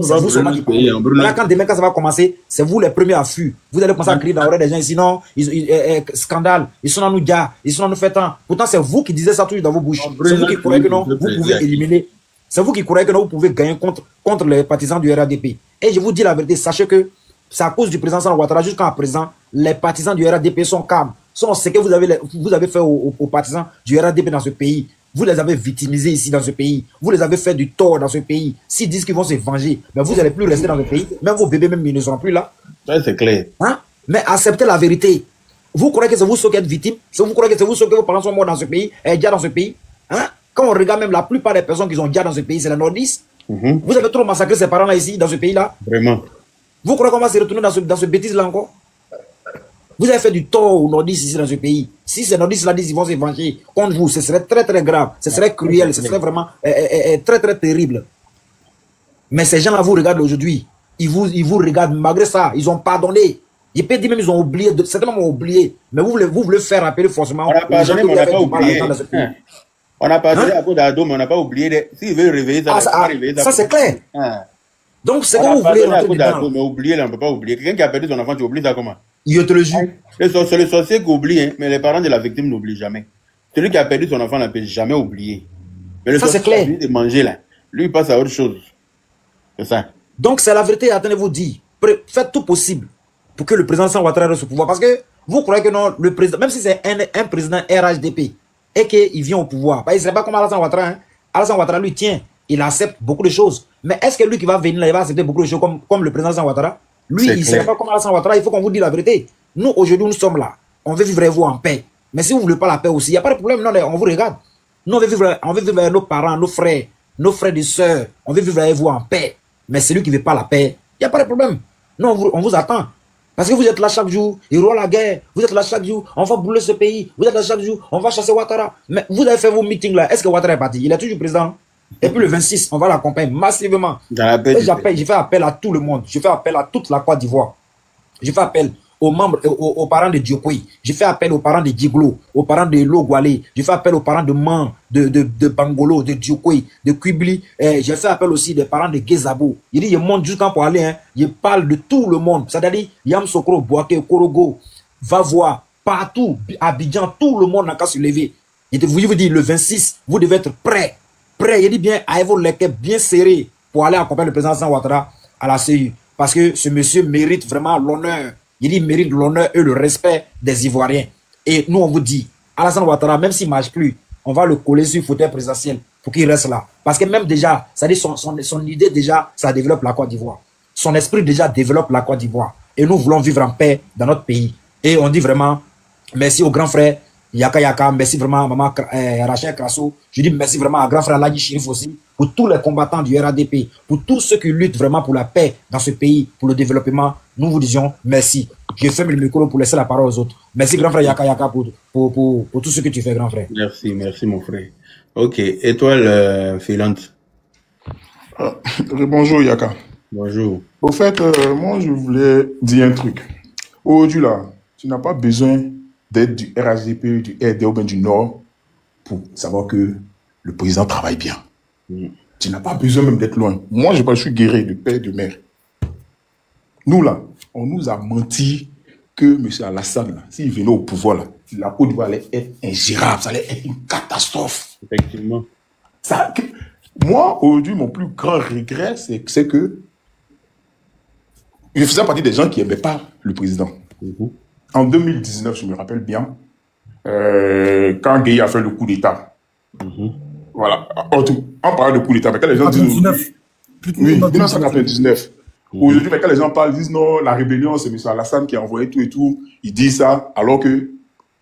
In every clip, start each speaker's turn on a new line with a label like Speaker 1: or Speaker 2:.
Speaker 1: C'est vous seulement qui parlez. Là, quand demain, quand ça va commencer, c'est vous les premiers à fuir. Vous allez commencer à crier dans l'oreille des gens. Sinon, scandale, ils sont dans nous gars, ils sont dans nous fêtants. Pourtant, c'est vous qui disiez ça toujours dans vos bouches. C'est vous qui croyez que non, vous pouvez éliminer. C'est vous qui croyez que non, vous pouvez gagner contre les partisans du RADP. Et je vous dis la vérité, sachez que c'est à cause du président Alassane Ouattara jusqu'à présent, les partisans du RADP sont calmes. Ce que vous avez fait aux partisans du RADP dans ce pays. Vous les avez victimisés ici dans ce pays. Vous les avez fait du tort dans ce pays. S'ils disent qu'ils vont se venger, mais vous n'allez plus rester dans ce pays. Même vos bébés, même ils ne seront plus là.
Speaker 2: Ouais, c'est clair.
Speaker 1: Hein? Mais acceptez la vérité. Vous croyez que c'est vous ceux qui êtes victimes? Vous croyez que c'est vous ceux que vos parents sont morts dans ce pays? Et déjà dans ce pays? Hein? Quand on regarde même la plupart des personnes qui sont déjà dans ce pays, c'est les nordistes. Vous avez trop massacré ces parents-là ici, dans ce pays-là.
Speaker 2: Vraiment.
Speaker 1: Vous croyez qu'on va se retourner dans ce bêtise-là encore? Vous avez fait du tort aux nordistes ici dans ce pays. Si ces nordistes-là disent qu'ils vont se venger contre vous, ce serait très très grave, ce serait cruel, ce serait vraiment très très terrible. Mais ces gens-là vous regardent aujourd'hui. Ils vous regardent, malgré ça, ils ont pardonné. Ils peuvent dire même ils ont oublié, certainement ont oublié. Mais vous voulez faire rappeler forcément.
Speaker 2: On a pardonné, mais on n'a pas oublié. On a pardonné à cause d'Ado, mais on n'a pas oublié. S'ils veulent réveiller ça,
Speaker 1: ça c'est clair. Donc c'est que vous voulez rentrer dedans.
Speaker 2: Mais oublier, là, on ne peut pas oublier. Quelqu'un qui a perdu son enfant, tu oublies ça comment?
Speaker 1: Je te le jure.
Speaker 2: C'est le sorcier qui oublie, hein, mais les parents de la victime n'oublient jamais. Celui qui a perdu son enfant ne peut jamais oublier. Mais le
Speaker 1: ça, c'est
Speaker 2: clair. De manger, là, lui, il passe à autre chose. C'est ça.
Speaker 1: Donc, c'est la vérité, attendez-vous dire. Faites tout possible pour que le président Alassane Ouattara reste au pouvoir. Parce que vous croyez que non, le président, même si c'est un président RHDP et qu'il vient au pouvoir, il ne serait pas comme Alassane Ouattara. Hein. Alassane Ouattara, lui, tient, il accepte beaucoup de choses. Mais est-ce que lui qui va venir là, il va accepter beaucoup de choses comme le président Alassane Ouattara? Lui, il ne serait pas comme Alassane Ouattara, il faut qu'on vous dise la vérité. Nous, aujourd'hui, nous sommes là. On veut vivre avec vous en paix. Mais si vous ne voulez pas la paix aussi, il n'y a pas de problème. Non, on vous regarde. Nous, on veut vivre avec nos parents, nos frères et sœurs. On veut vivre avec vous en paix. Mais celui qui ne veut pas la paix, il n'y a pas de problème. Non, on vous attend. Parce que vous êtes là chaque jour, il roi la guerre. Vous êtes là chaque jour, on va brûler ce pays. Vous êtes là chaque jour, on va chasser Ouattara. Mais vous avez fait vos meetings là. Est-ce que Ouattara est parti? Il est toujours président. Et puis le 26, on va l'accompagner massivement. J'ai fait appel à tout le monde. Je fais appel à toute la Côte d'Ivoire. Je fais appel aux membres, aux parents de Diokoy. Je fais appel aux parents de Djiglo, aux parents de Logwale. Je fais appel aux parents de Man, de Bangolo, de Diokoy, de Kwibli. Je fais appel aussi des parents de Gezabo. Il dit, je monte jusqu'à pour aller, hein. Je parle de tout le monde. C'est-à-dire, Yam Sokro, Boake, Korogo, va voir, partout, Abidjan, tout le monde n'a qu'à se lever. Je vous dis, le 26, vous devez être prêts. Il dit bien, ayez vos lequets bien serrés pour aller accompagner le président Alassane Ouattara à la CEU. Parce que ce monsieur mérite vraiment l'honneur. Il mérite l'honneur et le respect des Ivoiriens. Et nous, on vous dit, Alassane Ouattara, même s'il ne marche plus, on va le coller sur le fauteuil présidentiel pour qu'il reste là. Parce que même déjà, ça dit son idée déjà, ça développe la Côte d'Ivoire. Son esprit déjà développe la Côte d'Ivoire. Et nous voulons vivre en paix dans notre pays. Et on dit vraiment, merci au grand frère Yaka Yaka, merci vraiment à maman Rachel Krasso. Je dis merci vraiment à grand frère Ladi Chirif aussi, pour tous les combattants du RADP, pour tous ceux qui luttent vraiment pour la paix dans ce pays, pour le développement. Nous vous disions merci. Je ferme le micro pour laisser la parole aux autres. Merci grand frère Yaka Yaka pour tout ce que tu fais, grand frère.
Speaker 2: Merci mon frère. Ok, étoile filante.
Speaker 3: Bonjour Yaka.
Speaker 2: Bonjour.
Speaker 3: Au fait, moi je voulais dire un truc. Aujourd'hui là, tu n'as pas besoin d'être du RHDP, du RD ou bien du Nord pour savoir que le président travaille bien. Tu n'as pas besoin même d'être loin. Moi, je suis guéri de père et de mère. Nous, là, on nous a menti que M. Alassane, s'il venait au pouvoir, là, la Côte d'Ivoire allait être ingérable, ça allait être une catastrophe.
Speaker 2: Effectivement.
Speaker 3: Moi, aujourd'hui, mon plus grand regret, c'est que je faisais partie des gens qui n'aimaient pas le président. En 2019, je me rappelle bien, quand Gueye a fait le coup d'État. Voilà. En parlant de coup d'État, mais quand les gens disent... Oui, 1999. Aujourd'hui, quand les gens parlent, ils disent non, la rébellion, c'est M. Alassane qui a envoyé tout et tout. Ils disent ça, alors que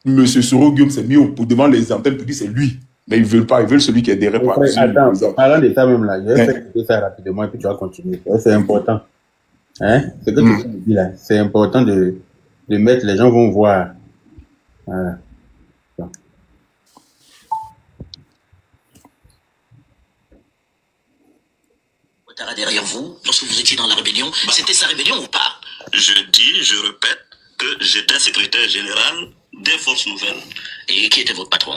Speaker 3: M. Soro Guillaume s'est mis devant les antennes pour dire c'est lui. Mais ils ne veulent pas, ils veulent celui qui est derrière.
Speaker 2: Attends, parlant de ça même là, je vais faire ça rapidement et puis tu vas continuer. C'est important. Hein? Ce que tu dis là, c'est important de mettre, les gens vont voir. Voilà.
Speaker 4: Derrière vous, lorsque vous étiez dans la rébellion, c'était sa rébellion ou pas? Je dis, je répète, que j'étais secrétaire général des Forces Nouvelles. Et qui était votre patron?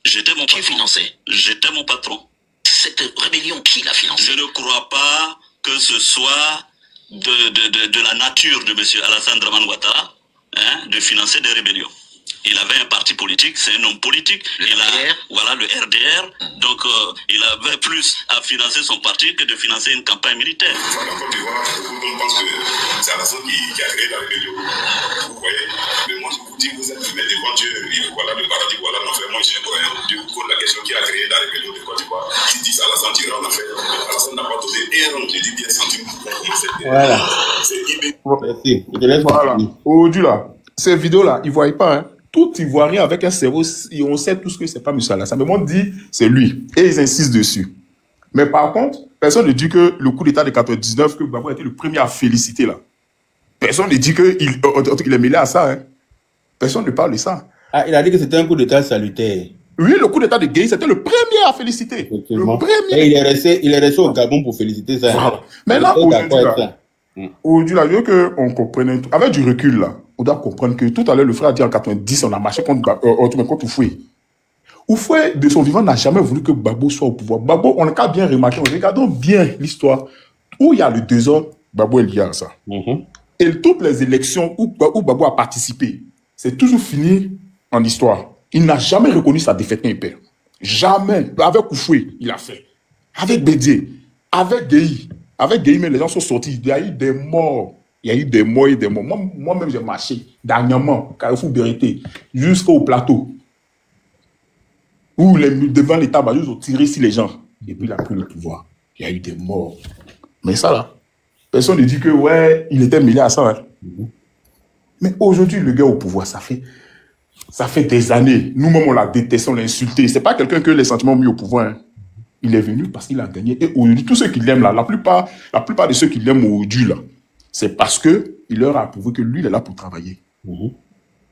Speaker 4: J'étais mon patron. Qui finançait? J'étais mon patron. Cette rébellion, qui l'a financée? Je ne crois pas que ce soit de la nature de M. Alassane Dramane Ouattara, hein, de financer des rébellions. Il avait un parti politique, c'est un homme politique. Voilà, le RDR. Donc, il avait plus à financer son parti que de financer une campagne militaire.
Speaker 5: Voilà, en Côte d'Ivoire, on pense que c'est Alassane qui a créé la rébellion. Vous voyez, mais moi je vous dis, vous êtes mais devant Dieu, voilà le paradis, voilà l'enfer. Moi je suis un coréen. Dieu vous pose la question qui a créé la rébellion de Côte d'Ivoire. Si dit Alassane tira en affaire, Alassane n'a pas donné un rond, j'ai dit bien centime pour commencer.
Speaker 2: Voilà.
Speaker 5: C'est IB.
Speaker 2: Merci. Je te laisse
Speaker 3: Voilà.
Speaker 2: continuer.
Speaker 3: Aujourd'hui, là, ces vidéos-là, ils ne voient pas, hein. Tout Ivoirien avec un cerveau, on sait tout ce que c'est pas M. Alassane. Mais moi, on dit, c'est lui. Et ils insistent dessus. Mais par contre, personne ne dit que le coup d'État de 99, que Gbagbo a été le premier à féliciter, là. Personne ne dit qu'il est mêlé à ça, hein. Personne ne parle de ça.
Speaker 2: Ah, il a dit que c'était un coup d'État salutaire.
Speaker 3: Oui, le coup d'État de Gueye, c'était le premier à féliciter.
Speaker 2: Effectivement.
Speaker 3: Le premier.
Speaker 2: Et il est resté au Gabon pour féliciter ça.
Speaker 3: Voilà. Maintenant, aujourd'hui, là, je veux qu'on comprenne, avec du recul, là, on doit comprendre que tout à l'heure, le frère a dit en 90, on a marché contre Oufoué. Oufoué, de son vivant, n'a jamais voulu que Gbagbo soit au pouvoir. Gbagbo, on a qu'à bien remarquer, regardons bien l'histoire. Où il y a le désordre, Gbagbo est lié à ça. Et toutes les élections où Gbagbo a participé, c'est toujours fini en histoire. Il n'a jamais reconnu sa défaite quand il perd. Jamais. Avec Oufoué, il a fait. Avec Bédié, avec Gueye. Avec Gueye, mais les gens sont sortis. Il y a eu des morts. Il y a eu des morts et des morts. Moi-même, j'ai marché dernièrement, Carrefour Berité, jusqu'au plateau. Où devant l'État, ils ont tiré sur les gens. Et puis, il a pris le pouvoir. Il y a eu des morts. Mais ça, là, personne ne dit que, ouais, il était mêlé à ça. Hein. Mais aujourd'hui, le gars au pouvoir, ça fait des années. Nous-mêmes, on l'a détesté, on l'a insulté. C'est pas quelqu'un que les sentiments ont mis au pouvoir. Hein. Il est venu parce qu'il a gagné. Et aujourd'hui, tous ceux qui l'aiment là, la plupart de ceux qui l'aiment aujourd'hui là, c'est parce que il leur a prouvé que lui, il est là pour travailler. Quand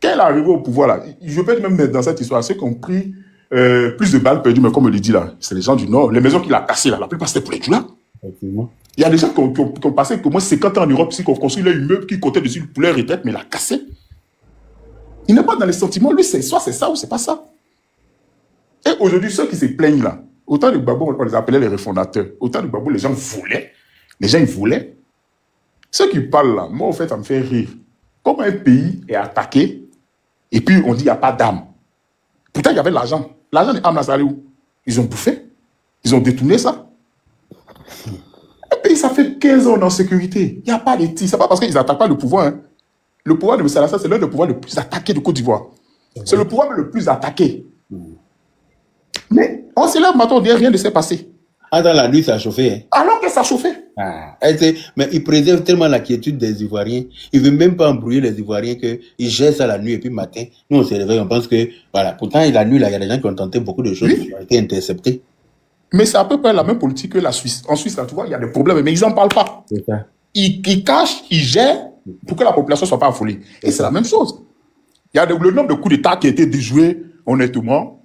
Speaker 3: il est arrivé au pouvoir là, je peux même mettre dans cette histoire, ceux qui ont pris plus de balles perdues, mais comme on le dit là, c'est les gens du Nord. Les maisons qu'il a cassées là, la plupart c'était pour les Djoula. Il y a des gens qui ont passé au moins 50 ans en Europe, qui ont construit leur immeuble, qui comptaient dessus pour leur retraite, mais il a cassé. Il n'est pas dans les sentiments, lui, c'est soit c'est ça ou c'est pas ça. Et aujourd'hui, ceux qui se plaignent là, autant de Gbagbo, on les appelait les refondateurs. Autant de Gbagbo, les gens voulaient. Les gens, ils voulaient. Ceux qui parlent là, moi, en fait, ça me fait rire. Comment un pays est attaqué, et puis on dit qu'il n'y a pas d'âme. Pourtant, il y avait l'argent. L'argent des âmes, là, ça allait où? Ils ont bouffé. Ils ont détourné ça. Un pays, ça fait 15 ans en sécurité. Il n'y a pas de tirs. Ce n'est pas parce qu'ils n'attaquent pas le pouvoir. Hein. Le pouvoir de M. Alassane, c'est l'un des pouvoirs le plus attaqué de Côte d'Ivoire. C'est le pouvoir le plus attaqué. Mais on se lève maintenant, on dit rien ne s'est passé.
Speaker 2: Ah, dans la nuit, ça a chauffé. Hein.
Speaker 3: Alors que ça chauffait.
Speaker 2: Ah, mais il préserve tellement la quiétude des Ivoiriens. Il ne veut même pas embrouiller les Ivoiriens qu'il gère ça la nuit et puis matin. Nous, on se réveille, on pense que, voilà. Pourtant, la nuit, là, il y a des gens qui ont tenté beaucoup de choses qui ont été interceptées.
Speaker 3: Mais c'est à peu près la même politique que la Suisse. En Suisse, là, tu vois, il y a des problèmes, mais ils n'en parlent pas.
Speaker 2: C'est ça.
Speaker 3: Ils cachent, ils gèrent pour que la population ne soit pas affolée. Et c'est la même chose. Il y a le nombre de coups d'État qui a été déjoués, honnêtement,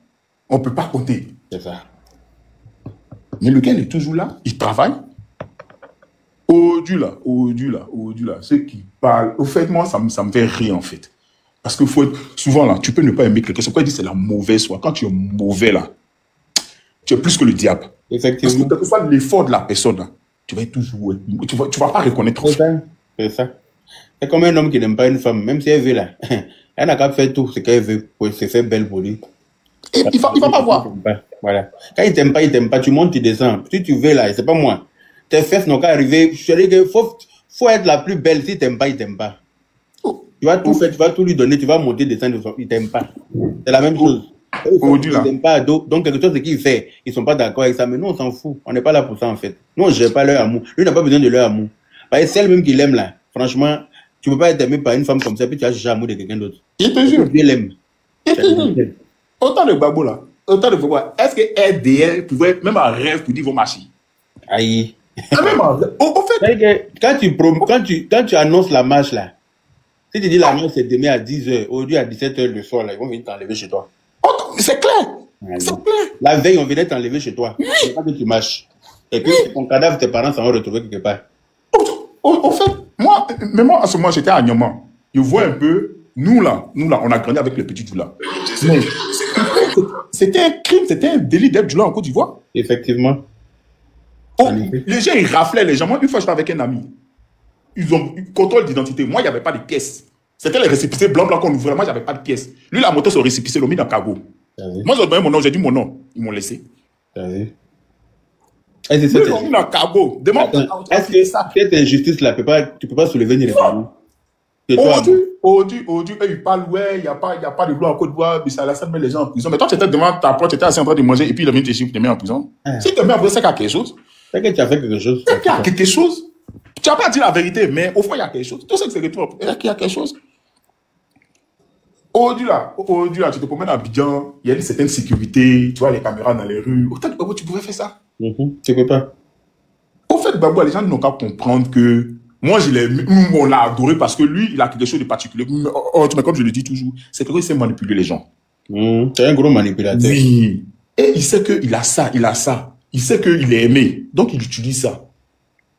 Speaker 3: on ne peut pas compter.
Speaker 2: C'est ça.
Speaker 3: Mais lequel est toujours là, il travaille. Aujourd'hui là, ceux qui parlent, au fait, moi, ça me fait rire, en fait. Parce que souvent, là, tu peux ne pas aimer quelqu'un. C'est quoi, dit c'est la mauvaise foi. Quand tu es mauvais, là, tu es plus que le diable.
Speaker 2: Effectivement.
Speaker 3: Parce que quel que soit l'effort de la personne, là, tu vas toujours, tu vas pas reconnaître.
Speaker 2: C'est ça. C'est comme un homme qui n'aime pas une femme, même si elle veut, là. Elle n'a qu'à faire tout ce qu'elle veut pour se faire belle pour lui.
Speaker 3: Et il va pas voir.
Speaker 2: Voilà. Quand il t'aime pas, tu montes, tu descends. Si tu veux, là, c'est pas moi. Tes fesses n'ont qu'à arriver. Je te dis qu'il faut être la plus belle. Si t'aimes pas, il t'aime pas. Tu vas tout faire, tu vas tout lui donner, tu vas monter, descendre, il t'aime pas. C'est la même chose. Il t'aime pas, donc quelque chose qu'il fait, ils sont pas d'accord avec ça, mais nous, on s'en fout. On n'est pas là pour ça, en fait. Nous, on gère pas leur amour. Lui n'a pas besoin de leur amour. Parce que celle même qu'il aime, là, franchement, tu peux pas être aimé par une femme comme ça, puis tu vas chercher l'amour de quelqu'un d'autre.
Speaker 3: Il te jure.
Speaker 2: Il l'aime.
Speaker 3: Autant de Gbagbo là, est-ce que RDR pouvait, même en rêve, pour dire vont marcher?
Speaker 2: Aïe.
Speaker 3: Même en rêve. Au fait.
Speaker 2: Quand tu annonces la marche là, si tu dis la marche c'est demain à 10h, aujourd'hui à 17h le soir, là, ils vont venir t'enlever chez toi.
Speaker 3: C'est clair. C'est clair.
Speaker 2: La veille, on venait t'enlever chez toi. C'est pas que tu marches. Et puis, ton cadavre, tes parents s'en vont retrouver quelque part.
Speaker 3: Au fait, moi, à ce moment, j'étais à Niaman. Je vois un peu, nous là, on a grandi avec les petits Djoula. C'était un crime, c'était un délit d'être Djoula en Côte d'Ivoire.
Speaker 2: Effectivement.
Speaker 3: Les gens, ils raflaient les gens. Moi, une fois, j'étais avec un ami. Ils ont eu contrôle d'identité. Moi, il n'y avait pas de pièces. C'était les récépissés blancs qu'on ouvrait. Moi, il n'y avait pas de pièces. Lui, la moto, son récépissé, l'ont mis dans le cargo. Moi, j'ai donné mon nom, j'ai dit mon nom. Ils m'ont laissé. Lui, ils l'ont mis dans le cargo. Demande.
Speaker 2: Est-ce que cette injustice-là, tu ne peux pas soulever ni réformer?
Speaker 3: Aujourd'hui, ils parlent, ouais, il n'y a pas de loi en Côte d'Ivoire, mais ça met les gens en prison. Mais toi, tu étais devant ta porte, tu étais assis en train de manger, et puis il a mis tes chiffres, tu te mets en prison. Si tu te mets en prison, c'est qu'il y a quelque chose.
Speaker 2: C'est que tu as fait quelque chose.
Speaker 3: C'est qu'il y a quelque chose. Tu n'as pas dit la vérité, mais au fond, il y a quelque chose. Tout ce que c'est que toi, il y a quelque chose. Aujourd'hui, là, tu te promènes à Abidjan, il y a une certaine sécurité, tu vois les caméras dans les rues. Autant de Babou, tu pouvais faire ça.
Speaker 2: Tu peux pas.
Speaker 3: Au fait, Babou, les gens n'ont qu'à comprendre que moi, on l'a adoré parce que lui, il a quelque chose de particulier. Mais comme je le dis toujours, c'est qu'il sait manipuler les gens.
Speaker 2: C'est un gros manipulateur.
Speaker 3: Oui. Et il sait qu'il a ça, il a ça. Il sait qu'il est aimé. Donc, il utilise ça.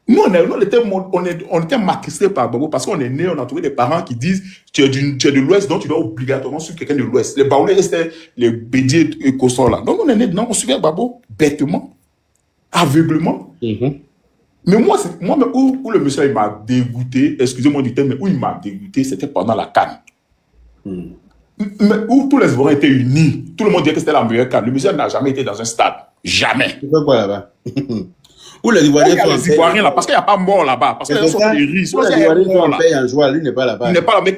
Speaker 3: Nous, on était matrixés par Babou parce qu'on est né, on a trouvé des parents qui disent tu es de l'Ouest, donc tu dois obligatoirement suivre quelqu'un de l'Ouest. Les Baoulés, c'était les Bédiers et Kossor là. Donc, on est né dedans, on suivait Babou bêtement, aveuglement. Mais moi, où le monsieur il m'a dégoûté, excusez-moi du terme, mais où il m'a dégoûté, c'était pendant la CAN. Mais où tous les Ivoiriens étaient unis, tout le monde disait que c'était la meilleure CAN. Le monsieur n'a jamais été dans un stade. Jamais.
Speaker 2: Tu fais quoi là-bas? Où les Ivoiriens sont
Speaker 3: les Ivoiriens là, parce qu'il n'y a pas mort là-bas. Parce que les gens sont des riches.
Speaker 2: Les Ivoiriens sont en paix en joie, lui n'est pas là-bas.
Speaker 3: Il n'est pas là. Mais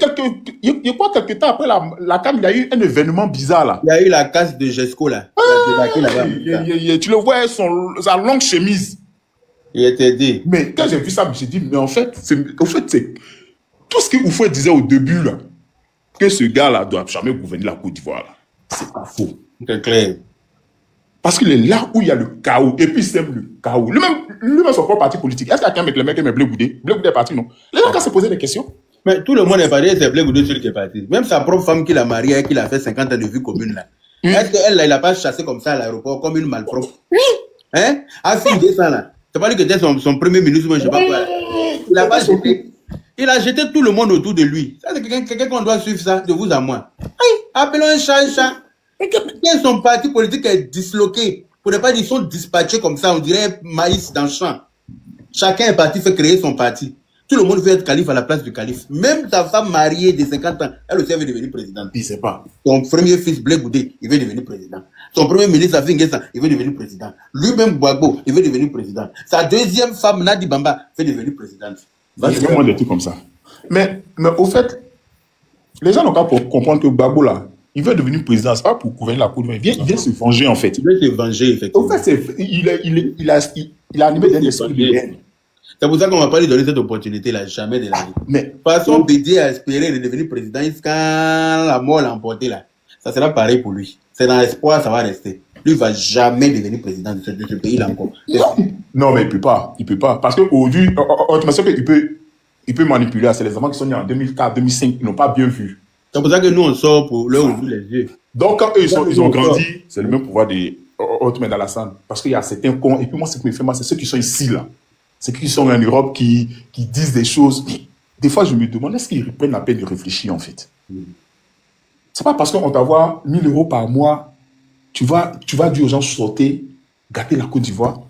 Speaker 3: il crois quelques temps après la CAN, il y a eu un événement bizarre là.
Speaker 2: Il y a eu la casse de Jesco là.
Speaker 3: Tu le vois, sa longue chemise.
Speaker 2: Il était dit.
Speaker 3: Mais quand j'ai vu ça, je me suis dit, mais en fait, c'est tout ce que Oufouet disait au début là, que ce gars-là doit jamais gouverner la Côte d'Ivoire là. C'est pas faux.
Speaker 2: C'est clair.
Speaker 3: Parce qu'il est là où il y a le chaos. Et puis, il sème le chaos. Lui-même, son propre parti politique. Est-ce qu'il y a quelqu'un avec les mecs qui aiment Blé Goudé? Blé Goudé est parti, non? Les gens, quand se poser des questions.
Speaker 2: Mais tout le monde est parti, c'est Blé Goudé celui qui est parti. Même sa propre femme qui l'a mariée et qui l'a fait 50 ans de vie commune, là. Est-ce qu'elle, elle n'a pas chassé comme ça à l'aéroport, comme une malpropre? Hein? Ah, si, il descend, là. C'est pas lui qui était son premier ministre, moi, je sais pas quoi. Il a pas jeté. Il a jeté tout le monde autour de lui. Ça, c'est quelqu'un qu'on doit suivre ça, de vous à moi. Appelons un chat, un chat. Son parti politique est disloqué. Pour ne pas dire, ils sont dispatchés comme ça, on dirait maïs dans le champ. Chacun est parti, fait créer son parti. Tout le monde veut être calife à la place du calife. Même sa femme mariée de 50 ans, elle aussi veut devenir présidente.
Speaker 3: Il sait pas.
Speaker 2: Son premier fils, Blé Goudé, il veut devenir président. Son premier ministre, Afi N'Guessan, il veut devenir président. Lui-même, Gbagbo, il veut devenir président. Sa deuxième femme, Nadi Bamba, veut devenir présidente.
Speaker 3: Il y a vraiment des trucs comme ça. Mais au fait, les gens n'ont qu'à comprendre que Gbagbo, là, il veut devenir président, c'est pas pour gouverner la Côte d'Ivoire. Il vient se venger, en fait.
Speaker 2: Il veut se venger, effectivement.
Speaker 3: Au fait, il a animé d'un esprit de haine.
Speaker 2: C'est pour ça qu'on ne va pas lui donner cette opportunité-là, jamais de la vie.
Speaker 3: Mais,
Speaker 2: façon Bédier à espérer de devenir président, quand la mort l'a emporté, là, ça sera pareil pour lui. C'est dans l'espoir, ça va rester. Lui, il ne va jamais devenir président de ce pays-là encore.
Speaker 3: Non, mais il peut pas. Il peut pas. Parce qu'aujourd'hui, il peut manipuler. C'est les enfants qui sont nés en 2004, 2005, ils n'ont pas bien vu.
Speaker 2: C'est pour ça que nous, on sort pour leur ouvrir les yeux.
Speaker 3: Donc, quand eux, ils ont grandi, c'est le même pouvoir des Ottoman d'Alassane. Parce qu'il y a certains cons. Et puis moi, ce qui me fait mal, c'est ceux qui sont ici, là. C'est ceux qui sont en Europe, qui disent des choses. Des fois, je me demande, est-ce qu'ils prennent la peine de réfléchir, en fait? C'est pas parce qu'on t'envoie 1 000 euros par mois, tu vas dire aux gens sortez, gâter la Côte d'Ivoire.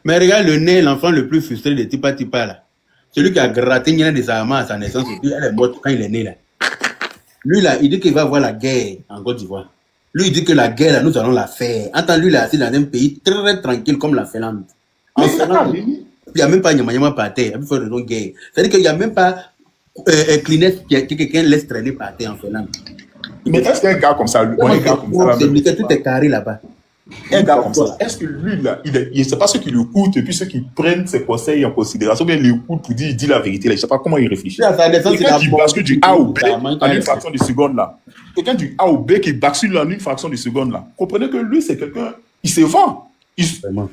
Speaker 2: Mais regarde le nez, l'enfant le plus frustré de Tipa Tipa, là. Celui qui a gratté Niana de sa maman à sa naissance, et puis elle est morte quand il est né, là. Lui, là, il dit qu'il va avoir la guerre en Côte d'Ivoire. Lui, il dit que la guerre, là, nous allons la faire. Entends, lui, il est assis dans un pays très, très tranquille comme la Finlande. En Finlande, il n'y a même pas Nyama par terre. Il faut une guerre. C'est-à-dire qu'il n'y a même pas Kleenex que quelqu'un laisse traîner par terre en Finlande.
Speaker 3: Mais est-ce qu'un gars comme ça,
Speaker 2: tout est carré là-bas.
Speaker 3: Un gars comme ça, est-ce que lui, là, c'est pas ceux qui le coûtent et puis ceux qui prennent ses conseils en considération, bien l'écoutent pour dire, il dit la vérité, là, je sais pas comment il réfléchit. Quelqu'un qui bascule du A au B en une fraction de seconde, là. Quelqu'un du A au B qui bascule en une fraction de seconde, là. Comprenez que lui, c'est quelqu'un, il se vend. Il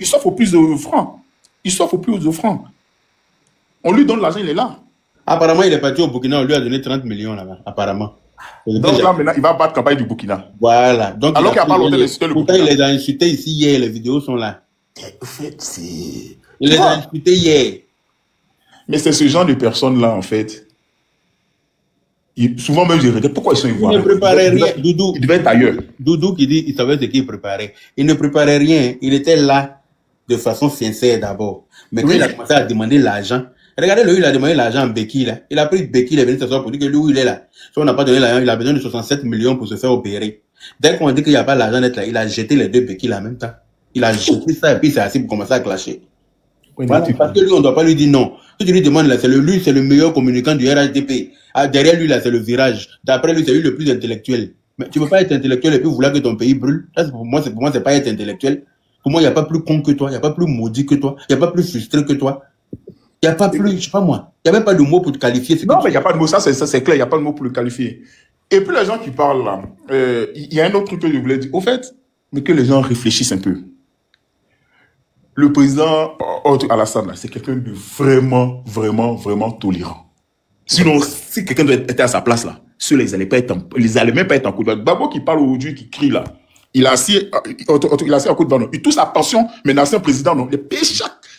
Speaker 3: s'offre plus de francs. Il s'offre plus de francs. On lui donne l'argent, il est là.
Speaker 2: Apparemment, il est parti au Burkina, on lui a donné 30 millions là-bas, apparemment.
Speaker 3: Donc là, maintenant, il va battre campagne du Burkina.
Speaker 2: Voilà. Donc,
Speaker 3: alors qu'il n'y a pas longtemps d'insulter le Burkina.
Speaker 2: Il les a insultés ici hier, les vidéos sont là.
Speaker 3: En fait, c'est...
Speaker 2: Il les a insultés hier.
Speaker 3: Mais c'est ce genre de personnes-là, en fait. Souvent même, je regarde pourquoi ils sont ivoiriens.
Speaker 2: Il ne préparait rien. Doudou.
Speaker 3: Il devait être ailleurs.
Speaker 2: Doudou qui dit il savait ce qu'il préparait. Il ne préparait rien. Il était là. de façon sincère d'abord. Mais quand il a commencé à demander l'argent, regardez, lui, il a demandé l'argent en béquille, là. Il a pris béquille, il est venu s'asseoir pour dire que lui, où il est là. Si on n'a pas donné l'argent, il a besoin de 67 millions pour se faire opérer. Dès qu'on dit qu'il n'y a pas l'argent d'être là, il a jeté les deux béquilles en même temps. Il a jeté ça et puis c'est assis pour commencer à clasher. Oui, parce que lui, on ne doit pas lui dire non. Si tu lui demandes, là, c'est le meilleur communicant du RHDP. Ah, derrière lui, là, c'est le virage. D'après lui, c'est lui le plus intellectuel. Mais tu ne peux pas être intellectuel et puis vouloir que ton pays brûle. Ça, pour moi, c'est pas être intellectuel. Pour moi, il n'y a pas plus con que toi, il n'y a pas plus maudit que toi, il n'y a pas plus frustré que toi. Il n'y a pas plus, je sais pas moi, il n'y a même pas de mot pour te qualifier.
Speaker 3: Non, mais il n'y a pas de mot, ça c'est clair, il n'y a pas de mot pour le qualifier. Et puis les gens qui parlent là, il y a un autre truc que je voulais dire. Au fait, mais que les gens réfléchissent un peu. Le président Alassane, c'est quelqu'un de vraiment, vraiment, vraiment tolérant. Sinon, si quelqu'un était à sa place là, ceux-là, ils allaient même pas être en coup de barre. Babo qui parle aujourd'hui, qui crie là, il a assis à coup de barre, non. Il touche sa pension, mais l'ancien président, non. Il est payé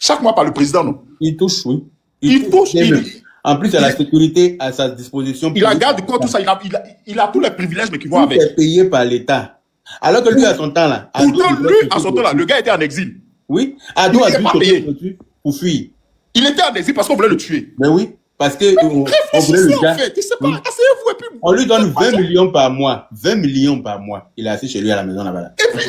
Speaker 3: chaque mois par le président, non.
Speaker 2: Il touche, oui.
Speaker 3: Il touche.
Speaker 2: En plus, il a la sécurité à sa disposition.
Speaker 3: Il a garde quoi, tout ça. Il a tous les privilèges, mais qui vont avec.
Speaker 2: Il est payé par l'État. Alors que lui, à son temps là.
Speaker 3: Pourtant, lui, à son temps là, le gars était en exil.
Speaker 2: Oui. Ado a
Speaker 3: pas payé
Speaker 2: pour fuir.
Speaker 3: Il était en exil parce qu'on voulait le tuer.
Speaker 2: Mais oui. Parce que on voulait le gars.
Speaker 3: En fait, sais pas, asseyez-vous et puis.
Speaker 2: On lui donne 20 millions par mois. 20 millions par mois. Il est assis chez lui à la maison là-bas.
Speaker 3: Et puis,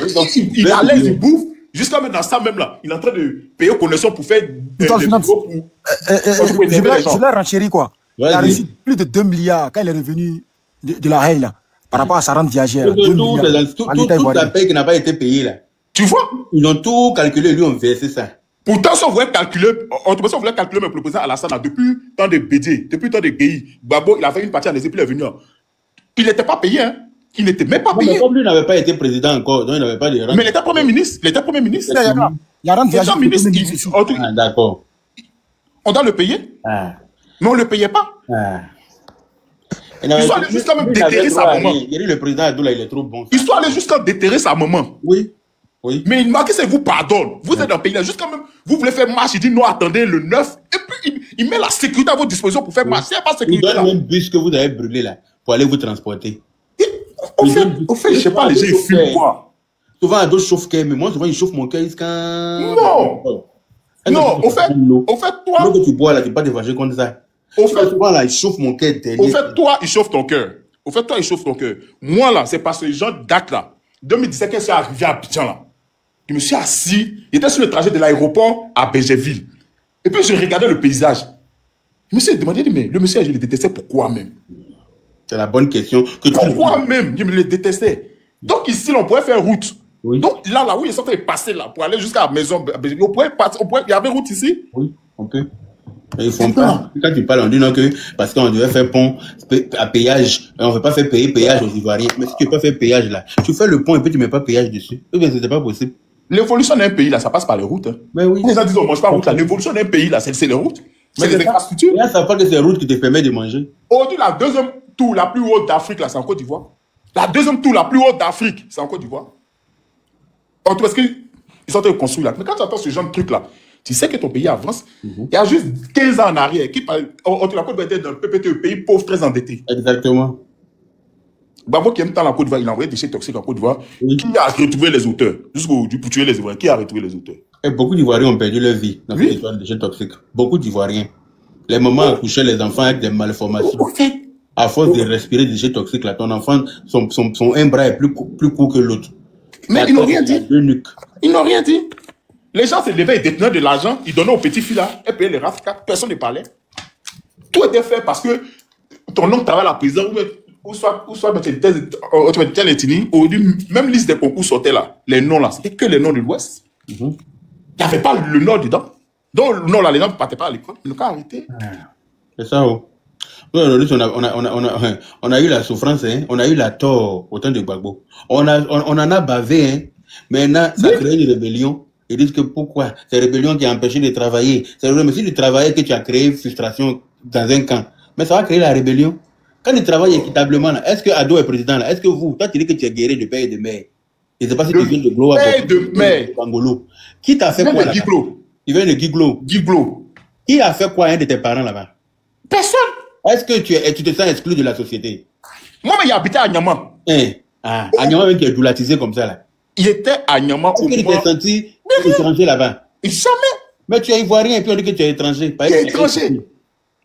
Speaker 3: il a l'aise, il bouffe. Jusqu'à maintenant, ça même là, il est en train de payer aux connexions pour faire des bureaux
Speaker 6: je l'ai renchéri quoi. Il a reçu plus de 2 milliards quand il est revenu de la Haye là, par rapport à sa rente viagère.
Speaker 2: Toute la paie qui n'a pas été payée là.
Speaker 3: Tu vois?
Speaker 2: Ils ont tout calculé, lui, on versé ça.
Speaker 3: Pourtant, si on voulait calculer, mais pour le président Alassane, depuis tant de BD, depuis tant de Guéhi, Babo, il a fait une partie en exil, puis il est venu. Il n'était pas payé, hein. Il n'était même pas payé.
Speaker 2: Mais comme lui n'avait pas été président encore, donc il n'avait pas de rente.
Speaker 3: Mais il était premier ministre. Il était premier ministre.
Speaker 6: Il y a rente viagère.
Speaker 2: Ah, d'accord.
Speaker 3: On doit le payer.
Speaker 2: Ah.
Speaker 3: Mais on ne le payait pas.
Speaker 2: Ah.
Speaker 3: Il soit allé jusqu'à même déterrer sa maman.
Speaker 2: Il dit le président Adoula, il est trop bon.
Speaker 3: Il soit allé jusqu'à déterrer sa maman.
Speaker 2: Oui. Oui.
Speaker 3: Mais il marque, c'est vous pardonne. Vous êtes dans le pays là, jusqu'à même, vous voulez faire marche, il dit non, attendez le 9. Et puis, il met la sécurité à votre disposition pour faire marche. Il n'y a pas de sécurité.
Speaker 2: Il donne même bus que vous avez brûlé là, pour aller vous transporter.
Speaker 3: Au fait, je sais pas, les gens, ils fument quoi.
Speaker 2: Souvent, à d'autres chauffe cœur, mais moi, souvent, ils chauffent mon cœur.
Speaker 3: Non. Non, au fait, toi.
Speaker 2: L'eau que tu bois là, tu ne peux pas te fâcher contre ça.
Speaker 3: Au fait,
Speaker 2: souvent, là, il chauffe mon cœur.
Speaker 3: Au fait, toi, il chauffe ton cœur. Au fait, toi, il chauffe ton cœur. Moi, là, c'est parce que les gens datent là. 2017, quand je suis arrivé à Abidjan là, je me suis assis, j'étais sur le trajet de l'aéroport à Bégerville. Et puis, je regardais le paysage. Je me suis demandé, mais le monsieur, je le détestais, pourquoi même?
Speaker 2: C'est la bonne question.
Speaker 3: Pourquoi même? Je me le détestais. Donc, ici, on pourrait faire route.
Speaker 2: Oui.
Speaker 3: Donc, là, où il est sorti passer là, pour aller jusqu'à la maison, il y avait route ici?
Speaker 2: Oui, on peut. Mais ils font pas. Quand tu parles, on dit non que, parce qu'on devait faire pont à péage, on ne veut pas faire payer péage aux Ivoiriens. Mais si tu ne veux pas faire péage là, tu fais le pont et puis tu ne mets pas péage dessus. Eh bien, c'est pas possible.
Speaker 3: L'évolution d'un pays là, ça passe par les routes. Hein.
Speaker 2: Mais oui.
Speaker 3: Les gens disent on ne mange pas route là. L'évolution d'un pays là, c'est les routes. C'est les infrastructures.
Speaker 2: Là, ça parle que c'est les routes qui te permettent de manger.
Speaker 3: Aujourd'hui, la deuxième tour la plus haute d'Afrique là, c'est en Côte d'Ivoire. La deuxième tour la plus haute d'Afrique, c'est en Côte d'Ivoire. Parce qu'ils sont en train de construire là. Mais quand tu entends ce genre de truc là, tu sais que ton pays avance. Il y a juste 15 ans en arrière, la Côte d'Ivoire était d'un PPT, pays pauvre, très endetté.
Speaker 2: Exactement.
Speaker 3: Babo qui aime tant la Côte d'Ivoire, il a envoyé des déchets toxiques en Côte d'Ivoire. Oui. Qui a retrouvé les auteurs? Jusqu'aujourd'hui, pour tuer les Ivoiriens, qui a retrouvé les auteurs?
Speaker 2: Et beaucoup d'Ivoiriens ont perdu leur vie dans cette histoire de déchets toxiques. Beaucoup d'Ivoiriens. Les mamans accouchaient les enfants avec des malformations. À force de respirer des déchets toxiques, là, ton enfant, son un bras est plus court que l'autre.
Speaker 3: Mais ils n'ont rien dit. Ils n'ont rien dit. Les gens se levaient et détenaient de l'argent, ils donnaient aux petits filles là, et payaient les RAFCA, personne ne parlait. Tout était fait parce que ton oncle travaille à la prison, ou soit même liste des concours sortait là, les noms là, c'était que les noms de l'Ouest. Il n'y avait pas le Nord dedans. Donc le Nord là, les gens ne partaient pas à l'école, ils n'ont qu'à arrêter.
Speaker 2: C'est ça, oh. Aujourd'hui, on a eu la souffrance, hein? On a eu la tort au temps de Gbagbo. On en a bavé, hein? Maintenant, ça crée une rébellion. Ils disent que pourquoi? C'est la rébellion qui a empêché de travailler. C'est vrai, mais si tu travaillais, que tu as créé frustration dans un camp, mais ça va créer la rébellion. Quand tu travailles équitablement, est-ce que Ado est président là? Est-ce que vous, toi tu dis que tu es guéri de père et de mère? Je ne sais pas si tu viens de Glo
Speaker 3: père de mère.
Speaker 2: Bangolo. Qui t'a fait quoi là? Il vient de Giglo. Qui a fait quoi un de tes parents là-bas?
Speaker 3: Personne.
Speaker 2: Est-ce que tu te sens exclu de la société?
Speaker 3: Moi, mais il habitait à Niama.
Speaker 2: À Niama, même qui est doulatisé comme ça là.
Speaker 3: Il était à Niama.
Speaker 2: Est-ce que tu t'es senti étranger là-bas?
Speaker 3: Jamais.
Speaker 2: Mais tu es ivoirien et puis on dit que tu es étranger.
Speaker 3: Tu es étranger.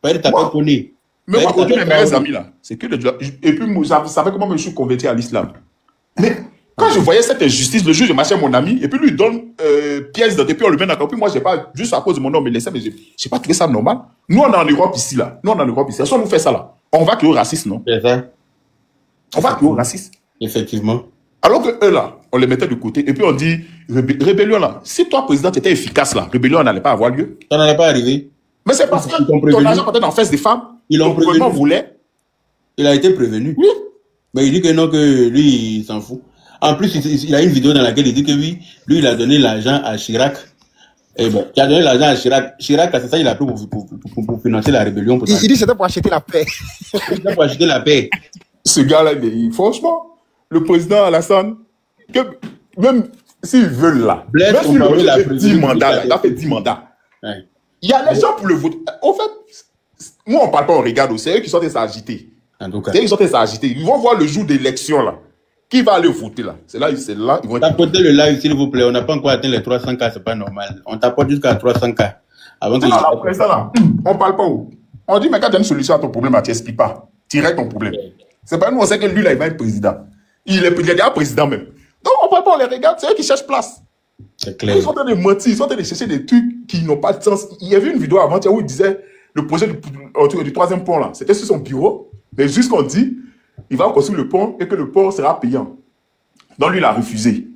Speaker 2: Pas être ta connu.
Speaker 3: Mais moi, mes meilleurs amis là, c'est que et puis vous savez comment je me suis converti à l'islam. Mais quand je voyais cette injustice, le jour je marchais à mon ami, et puis lui il donne pièce de puis on le met d'accord. Puis moi, j'ai pas, juste à cause de mon nom, mais laissé, mais j'ai pas trouvé ça normal. Nous, on est en Europe ici là. Nous, on est en Europe ici. Si on nous fait ça là, on va créer au racisme, non?
Speaker 2: C'est ça.
Speaker 3: On va créer au racisme.
Speaker 2: Effectivement.
Speaker 3: Alors que eux là, on les mettait de côté, et puis on dit, rébellion là, si toi, président, tu étais efficace là, rébellion n'allait pas avoir lieu.
Speaker 2: Ça n'allait pas arriver.
Speaker 3: Mais c'est parce que ton agent quand en face des femmes,
Speaker 2: le
Speaker 3: gouvernement voulait.
Speaker 2: Il a été prévenu.
Speaker 3: Oui.
Speaker 2: Mais il dit que non, que lui, il s'en fout. En plus, il a une vidéo dans laquelle il dit que oui, lui, il a donné l'argent à Chirac. Et bon, il a donné l'argent à Chirac. Chirac, c'est ça, il a pris pour financer la rébellion.
Speaker 6: Il dit que c'était pour acheter la paix.
Speaker 2: C'était pour acheter la paix.
Speaker 3: Ce gars-là, franchement, le président Alassane, même s'ils veulent là,
Speaker 2: Blaise,
Speaker 3: même s'il a fait 10 mandats, il a fait 10 mandats.
Speaker 2: Ouais.
Speaker 3: Il y a les gens pour le vote. En fait, moi, on ne parle pas, on regarde. C'est eux qui sont s'agiter.
Speaker 2: En tout cas.
Speaker 3: C'est eux qui sont s'agiter. Ils vont voir le jour d'élection là. Qui va aller voter là? C'est là, ils vont être...
Speaker 2: Tapotez le live, s'il vous plaît. On n'a pas encore atteint les 300K, c'est pas normal. On tapote jusqu'à 300K. Avant que
Speaker 3: non, après ça là, on parle pas où? On dit, mais quand tu as une solution à ton problème, tu n'expliques pas. Tu règles ton problème. C'est pas nous, on sait que lui là, il va être président. Il est déjà président même. Donc on parle pas, on les regarde, c'est eux qui cherchent place.
Speaker 2: C'est clair.
Speaker 3: Ils sont en train de mentir, ils sont en train de chercher des trucs qui n'ont pas de sens. Il y avait une vidéo avant où il disait le projet du troisième pont là, c'était sur son bureau, mais juste qu'on dit, il va construire le pont et que le pont sera payant. Donc lui, il a refusé.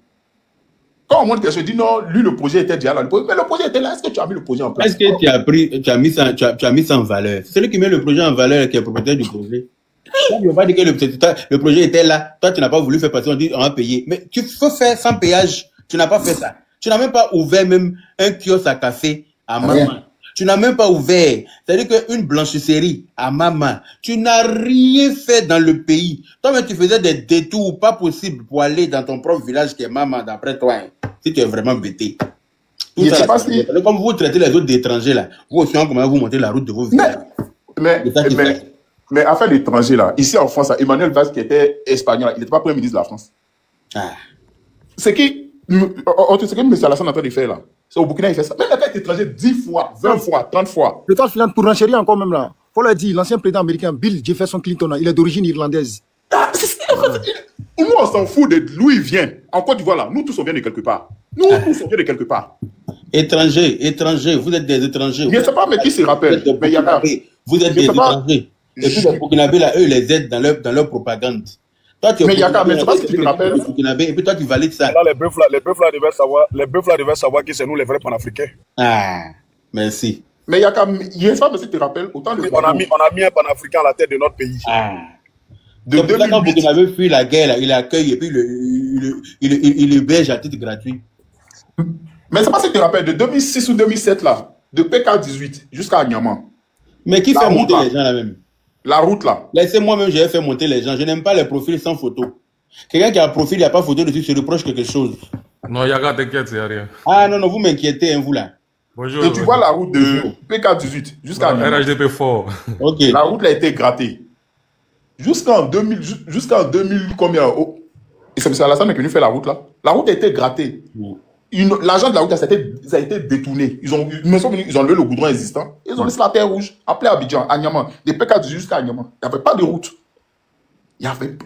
Speaker 3: Quand on montre quelque chose, il dit non, lui, le projet était déjà là. Mais le projet était là, est-ce que tu as mis le projet en place?
Speaker 2: Est-ce que tu as mis ça en valeur? C'est celui qui met le projet en valeur qui est propriétaire du projet. On ne veut pas dire que le projet était là. Toi, tu n'as pas voulu faire passer, on dit on va payer. Mais tu peux faire sans péage. Tu n'as pas fait ça. Tu n'as même pas ouvert même un kiosque à café à maman. Tu n'as même pas ouvert. C'est-à-dire qu'une blanchisserie à maman. Tu n'as rien fait dans le pays. Toi-même, tu faisais des détours pas possibles pour aller dans ton propre village qui est maman, d'après toi. Hein, si tu es vraiment bêté. Tout ça, comme vous traitez les autres d'étrangers, là, vous aussi, comment vous montez la route de vos villages.
Speaker 3: Mais afin d'étrangers, là, ici en France, Emmanuel Valls, qui était espagnol, il n'était pas premier ministre de la France. Ah. C'est qui M. Alassane est en train de faire là. C'est au Burkina, il fait ça. Même quand il est étranger 10 fois, 20 fois, 30 fois.
Speaker 6: Le temps filant pour renchérir encore même là. Faut le dire, l'ancien président américain Bill Jefferson Clinton, il est d'origine irlandaise.
Speaker 3: Nous, on s'en fout d'où il vient. En Côte d'Ivoire là, nous tous on vient de quelque part. Nous tous on vient de quelque part.
Speaker 2: Étrangers, vous êtes des étrangers.
Speaker 3: Je ne sais pas, mais qui se rappelle.
Speaker 2: Vous êtes des étrangers. Et puis les Burkinabés là, eux, ils les aident dans leur propagande. Toi, tu
Speaker 3: mais Yaka, mais je sais pas si tu te rappelles.
Speaker 2: Et puis toi, tu valides ça.
Speaker 7: Là, les bœufs là devaient savoir que c'est nous les vrais panafricains.
Speaker 2: Ah, merci.
Speaker 3: Mais Yaka, je ne sais pas si tu te rappelles. Autant
Speaker 7: on a mis un panafricain à la tête de notre pays.
Speaker 2: Ah. Donc, quand Burkinabé fuit la guerre, là, il accueille et puis il héberge à titre gratuit.
Speaker 3: Mais je ne sais pas si tu te rappelles, de 2006 ou 2007, là, de PK18 jusqu'à Niamey.
Speaker 2: Mais qui fait monter les gens là même?
Speaker 3: La route là.
Speaker 2: Laissez-moi même, j'ai fait monter les gens. Je n'aime pas les profils sans photo. Quelqu'un qui a un profil, il n'y a pas photo dessus, se reproche quelque chose.
Speaker 8: Non, Yaga, t'inquiète, il n'y a rien.
Speaker 2: Ah non, vous m'inquiétez, hein, vous là.
Speaker 8: Bonjour.
Speaker 3: Et tu vois la route de PK18 jusqu'à Niamey.
Speaker 8: RHDP fort.
Speaker 2: Ok.
Speaker 3: La route là a été grattée. Jusqu'en 2000, combien? Oh. Et c'est M. Alassane qui est venu faire la route là. La route a été grattée. L'argent de la route, ça a été détourné. Ils ont levé le goudron existant. Ils ont laissé la terre rouge. Appelé Abidjan, à Niamey. Des PK18 jusqu'à Niamey. Il n'y avait pas de route. En fait,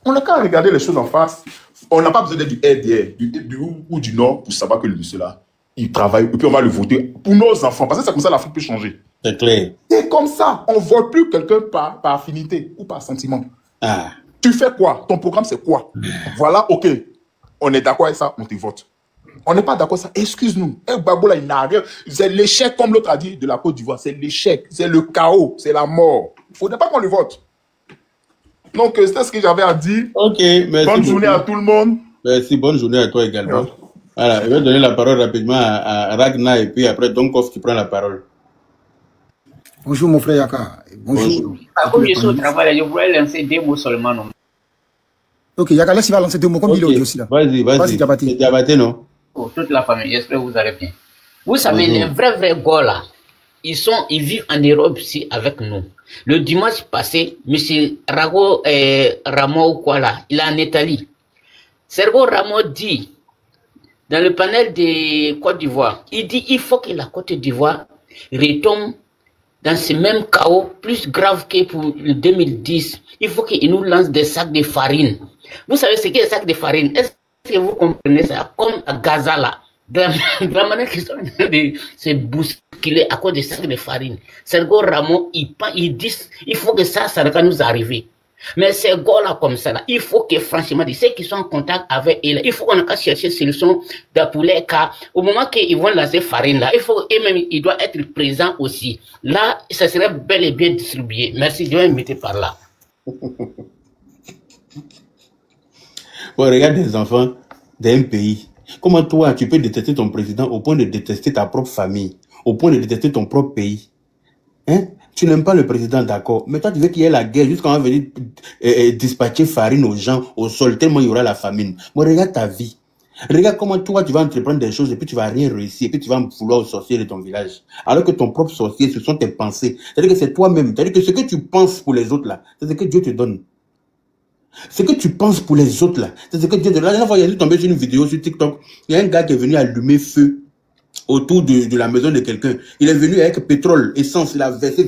Speaker 3: on a qu'à regarder les choses en face. On n'a pas besoin d'être du RDR, du ou du Nord pour savoir que le monsieur là, il travaille. Et puis on va le voter pour nos enfants. Parce que c'est comme ça l'Afrique peut changer.
Speaker 2: C'est clair.
Speaker 3: C'est comme ça. On ne vote plus quelqu'un par affinité ou par sentiment.
Speaker 2: Ah.
Speaker 3: Tu fais quoi? Ton programme, c'est quoi? Voilà, ok. On est d'accord avec ça, on te vote. On n'est pas d'accord avec ça. Excuse-nous. Gbagbo là, il n'a rien. C'est l'échec, comme l'autre a dit, de la Côte d'Ivoire. C'est l'échec. C'est le chaos. C'est la mort. Il ne faudrait pas qu'on le vote. Donc, c'était ce que j'avais à dire.
Speaker 2: Ok, merci.
Speaker 3: Bonne journée à tout le monde.
Speaker 2: Merci, bonne journée à toi également. Ouais. Voilà, je vais donner la parole rapidement à Ragnar et puis après Donkov qui prend la parole.
Speaker 6: Bonjour mon frère Yaka. Bonjour.
Speaker 9: Comme je suis au travail, je voulais lancer 2 mots seulement. Non.
Speaker 6: Ok, Yaka, laisse, il va lancer 2 mots comme il est aussi là.
Speaker 2: Vas-y.
Speaker 6: Diabaté.
Speaker 2: Diabaté, non?
Speaker 9: Pour toute la famille, j'espère que vous allez bien. Vous savez, les vrais gars là, ils vivent en Europe ici avec nous. Le dimanche passé, M. Ramo quoi là, il est en Italie. Sergio Ramos dit, dans le panel de Côte d'Ivoire, il dit il faut que la Côte d'Ivoire retombe dans ce même chaos plus grave que pour le 2010. Il faut qu'il nous lance des sacs de farine. Vous savez ce qu'est un sac de farine? Est-ce que vous comprenez ça? Comme à Gaza là. De la manière qu'ils sont en train de se bousculer à cause des sacs de farine. Sergo Ramos, il dit il faut que ça va nous arriver. Mais ces gars-là comme ça, là, il faut que franchement, ceux qui sont en contact avec eux, il faut qu'on a cherché solution pour les cas. Au moment qu'ils vont lancer farine là, il faut eux-mêmes, ils doivent être présents aussi. Là, ça serait bel et bien distribué. Merci, je vais inviter par là.
Speaker 2: Bon, regarde les enfants d'un pays. Comment toi, tu peux détester ton président au point de détester ta propre famille, au point de détester ton propre pays? Hein? Tu n'aimes pas le président, d'accord, mais toi tu veux qu'il y ait la guerre jusqu'à on va venir dispatcher farine aux gens au sol tellement il y aura la famine. Bon, regarde ta vie. Regarde comment toi tu vas entreprendre des choses et puis tu vas rien réussir et puis tu vas vouloir au sorcier de ton village. Alors que ton propre sorcier, ce sont tes pensées. C'est-à-dire que c'est toi-même. C'est-à-dire que ce que tu penses pour les autres là, c'est ce que Dieu te donne. Ce que tu penses pour les autres là, c'est ce que Dieu te donne. La dernière fois, il y a tombé sur une vidéo sur TikTok. Il y a un gars qui est venu allumer feu autour de la maison de quelqu'un. Il est venu avec pétrole, essence, il a versé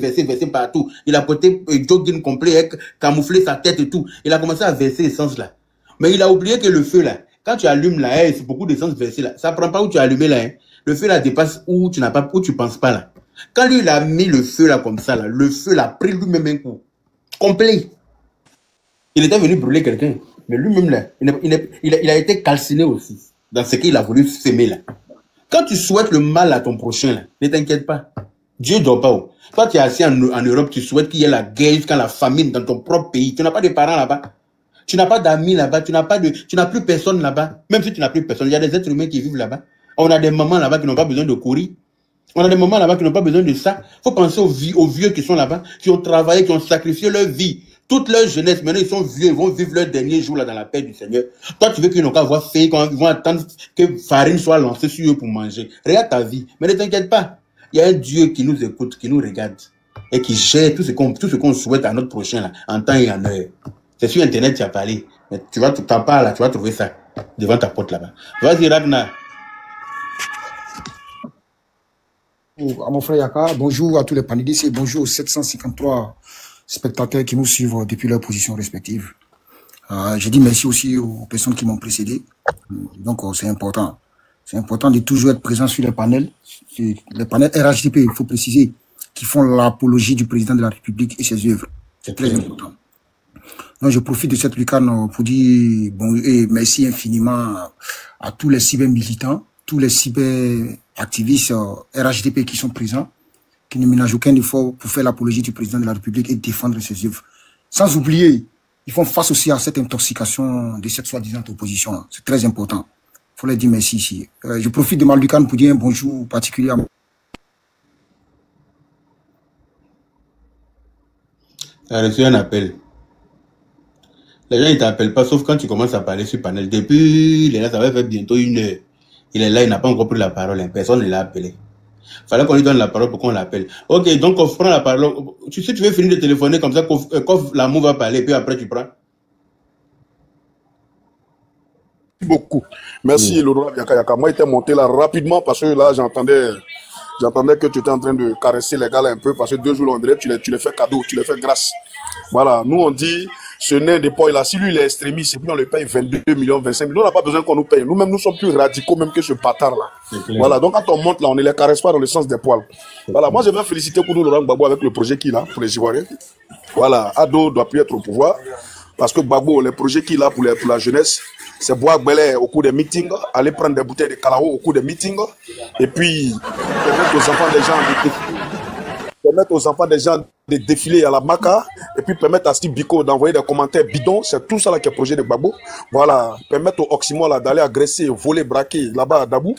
Speaker 2: partout. Il a porté jogging complet, avec camouflé sa tête et tout. Il a commencé à verser essence là. Mais il a oublié que le feu là, quand tu allumes là, c'est beaucoup d'essence versée là. Ça prend pas où tu as allumé là. Hein. Le feu là dépasse où tu n'as pas, où tu penses pas là. Quand lui il a mis le feu là comme ça là, le feu l'a pris lui-même un coup. Complet. Il était venu brûler quelqu'un. Mais lui-même là, il a été calciné aussi. Dans ce qu'il a voulu s'aimer là. Quand tu souhaites le mal à ton prochain, là, ne t'inquiète pas. Dieu ne dort pas. Où. Toi, tu es assis en Europe, tu souhaites qu'il y ait la guerre jusqu'à la famine dans ton propre pays. Tu n'as pas de parents là-bas. Tu n'as pas d'amis là-bas. Tu n'as plus personne là-bas. Même si tu n'as plus personne, il y a des êtres humains qui vivent là-bas. On a des mamans là-bas qui n'ont pas besoin de courir. On a des mamans là-bas qui n'ont pas besoin de ça. Il faut penser aux vieux qui sont là-bas, qui ont travaillé, qui ont sacrifié leur vie. Toute leur jeunesse, maintenant ils sont vieux, ils vont vivre leur dernier jour là dans la paix du Seigneur. Toi, tu veux qu'ils n'ont qu'à avoir fait, ils vont attendre que farine soit lancée sur eux pour manger. Regarde ta vie. Mais ne t'inquiète pas. Il y a un Dieu qui nous écoute, qui nous regarde et qui gère tout ce qu'on souhaite à notre prochain là, en temps et en heure. C'est sur Internet, tu as parlé. Mais tu vas, t'en parles là, tu vas trouver ça devant ta porte là-bas. Vas-y, Ragnar.
Speaker 6: À mon frère Yaka, bonjour à tous les panélistes et bonjour aux 753 spectateurs qui nous suivent depuis leurs positions respectives. Je dis merci aussi aux personnes qui m'ont précédé. Donc, c'est important. C'est important de toujours être présent sur les panels. Les panels RHDP, il faut préciser, qui font l'apologie du président de la République et ses œuvres. C'est très important. Donc, je profite de cette lucane pour dire bon, et merci infiniment à tous les cyber-militants, tous les cyber-activistes RHDP qui sont présents, qui ne ménagent aucun effort pour faire l'apologie du président de la République et défendre ses œuvres. Sans oublier, ils font face aussi à cette intoxication de cette soi-disant opposition. C'est très important. Il faut leur dire merci ici. Je profite de ma lucane pour dire un bonjour particulier à moi.
Speaker 2: Tu as reçu un appel. Les gens, ils ne t'appellent pas, sauf quand tu commences à parler sur panel. Depuis, il est là, ça va faire bientôt 1 heure. Il est là, il n'a pas encore pris la parole. Personne ne l'a appelé. Fallait qu'on lui donne la parole pour qu'on l'appelle. Ok, donc on prend la parole. Si tu veux finir de téléphoner comme ça, l'amour va parler, puis après tu prends.
Speaker 7: Merci beaucoup. Merci, Laurent Yaka. Moi, j'étais monté là rapidement parce que là, j'entendais que tu étais en train de caresser les gars là un peu parce que 2 jours en direct, tu les fais cadeau, tu les fais grâce. Voilà, nous on dit, ce nez de poil là, si lui il est extrémiste et puis on le paye 22 millions, 25 millions, on n'a pas besoin qu'on nous paye. Nous-mêmes, nous sommes plus radicaux même que ce bâtard là. Voilà, donc quand on monte là, on ne les caresse pas dans le sens des poils. Voilà, moi je vais féliciter pour nous Laurent Gbagbo avec le projet qu'il a pour les Ivoiriens. Voilà, Ado doit plus être au pouvoir parce que Gbagbo, les projets qu'il a pour la jeunesse, c'est boire Belé au cours des meetings, aller prendre des bouteilles de Kalao au cours des meetings, et puis permettre aux enfants des gens de défiler à la Maca, et puis permettre à Steve Biko d'envoyer des commentaires bidons. C'est tout ça là qui est le projet de Gbagbo. Voilà, permettre au Oximo là d'aller agresser, voler, braquer là-bas à Dabou.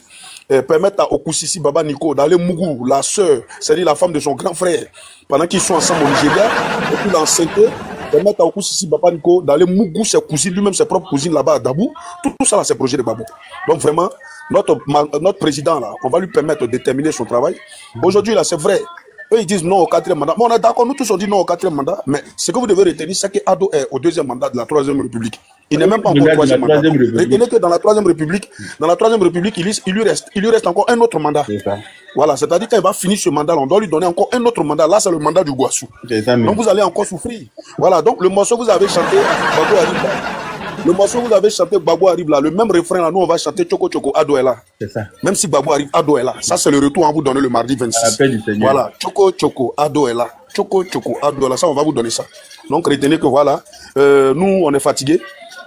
Speaker 7: Et permettre à Okusisi Baba Nico d'aller Mougou, la sœur, c'est-à-dire la femme de son grand frère, pendant qu'ils sont ensemble au Nigeria, et puis l'enceinte, permettre à Okusisi Baba Nico d'aller Mougou ses cousines, lui-même ses propres cousines là-bas à Dabou. Tout ça là, c'est le projet de Gbagbo. Donc vraiment, notre président là, on va lui permettre de terminer son travail. Aujourd'hui là, c'est vrai. Eux, ils disent non au 4e mandat. Bon, on est d'accord, nous tous on dit non au 4e mandat, mais ce que vous devez retenir, c'est que Ado est au 2e mandat de la 3e République. Il n'est même pas encore troisième mandat. Retenez que dans la troisième république, il lui reste encore un autre mandat. Voilà, c'est-à-dire qu'il va finir ce mandat, on doit lui donner encore un autre mandat. Là, c'est le mandat du Guassou. Donc vous allez encore souffrir. Voilà, donc le morceau que vous avez chanté, Gbagbo arrive là. Le morceau que vous avez chanté, Gbagbo arrive là. Le même refrain là, nous on va chanter Choko Choko Ado est là. C'est ça. Même si Gbagbo arrive, Ado est là. Ça, c'est le retour, on va vous donner le mardi 26. Voilà, Choko Choko Ado est là. Choko Choko Ado est là. Ça, on va vous donner ça. Donc retenez que voilà, nous on est fatigués.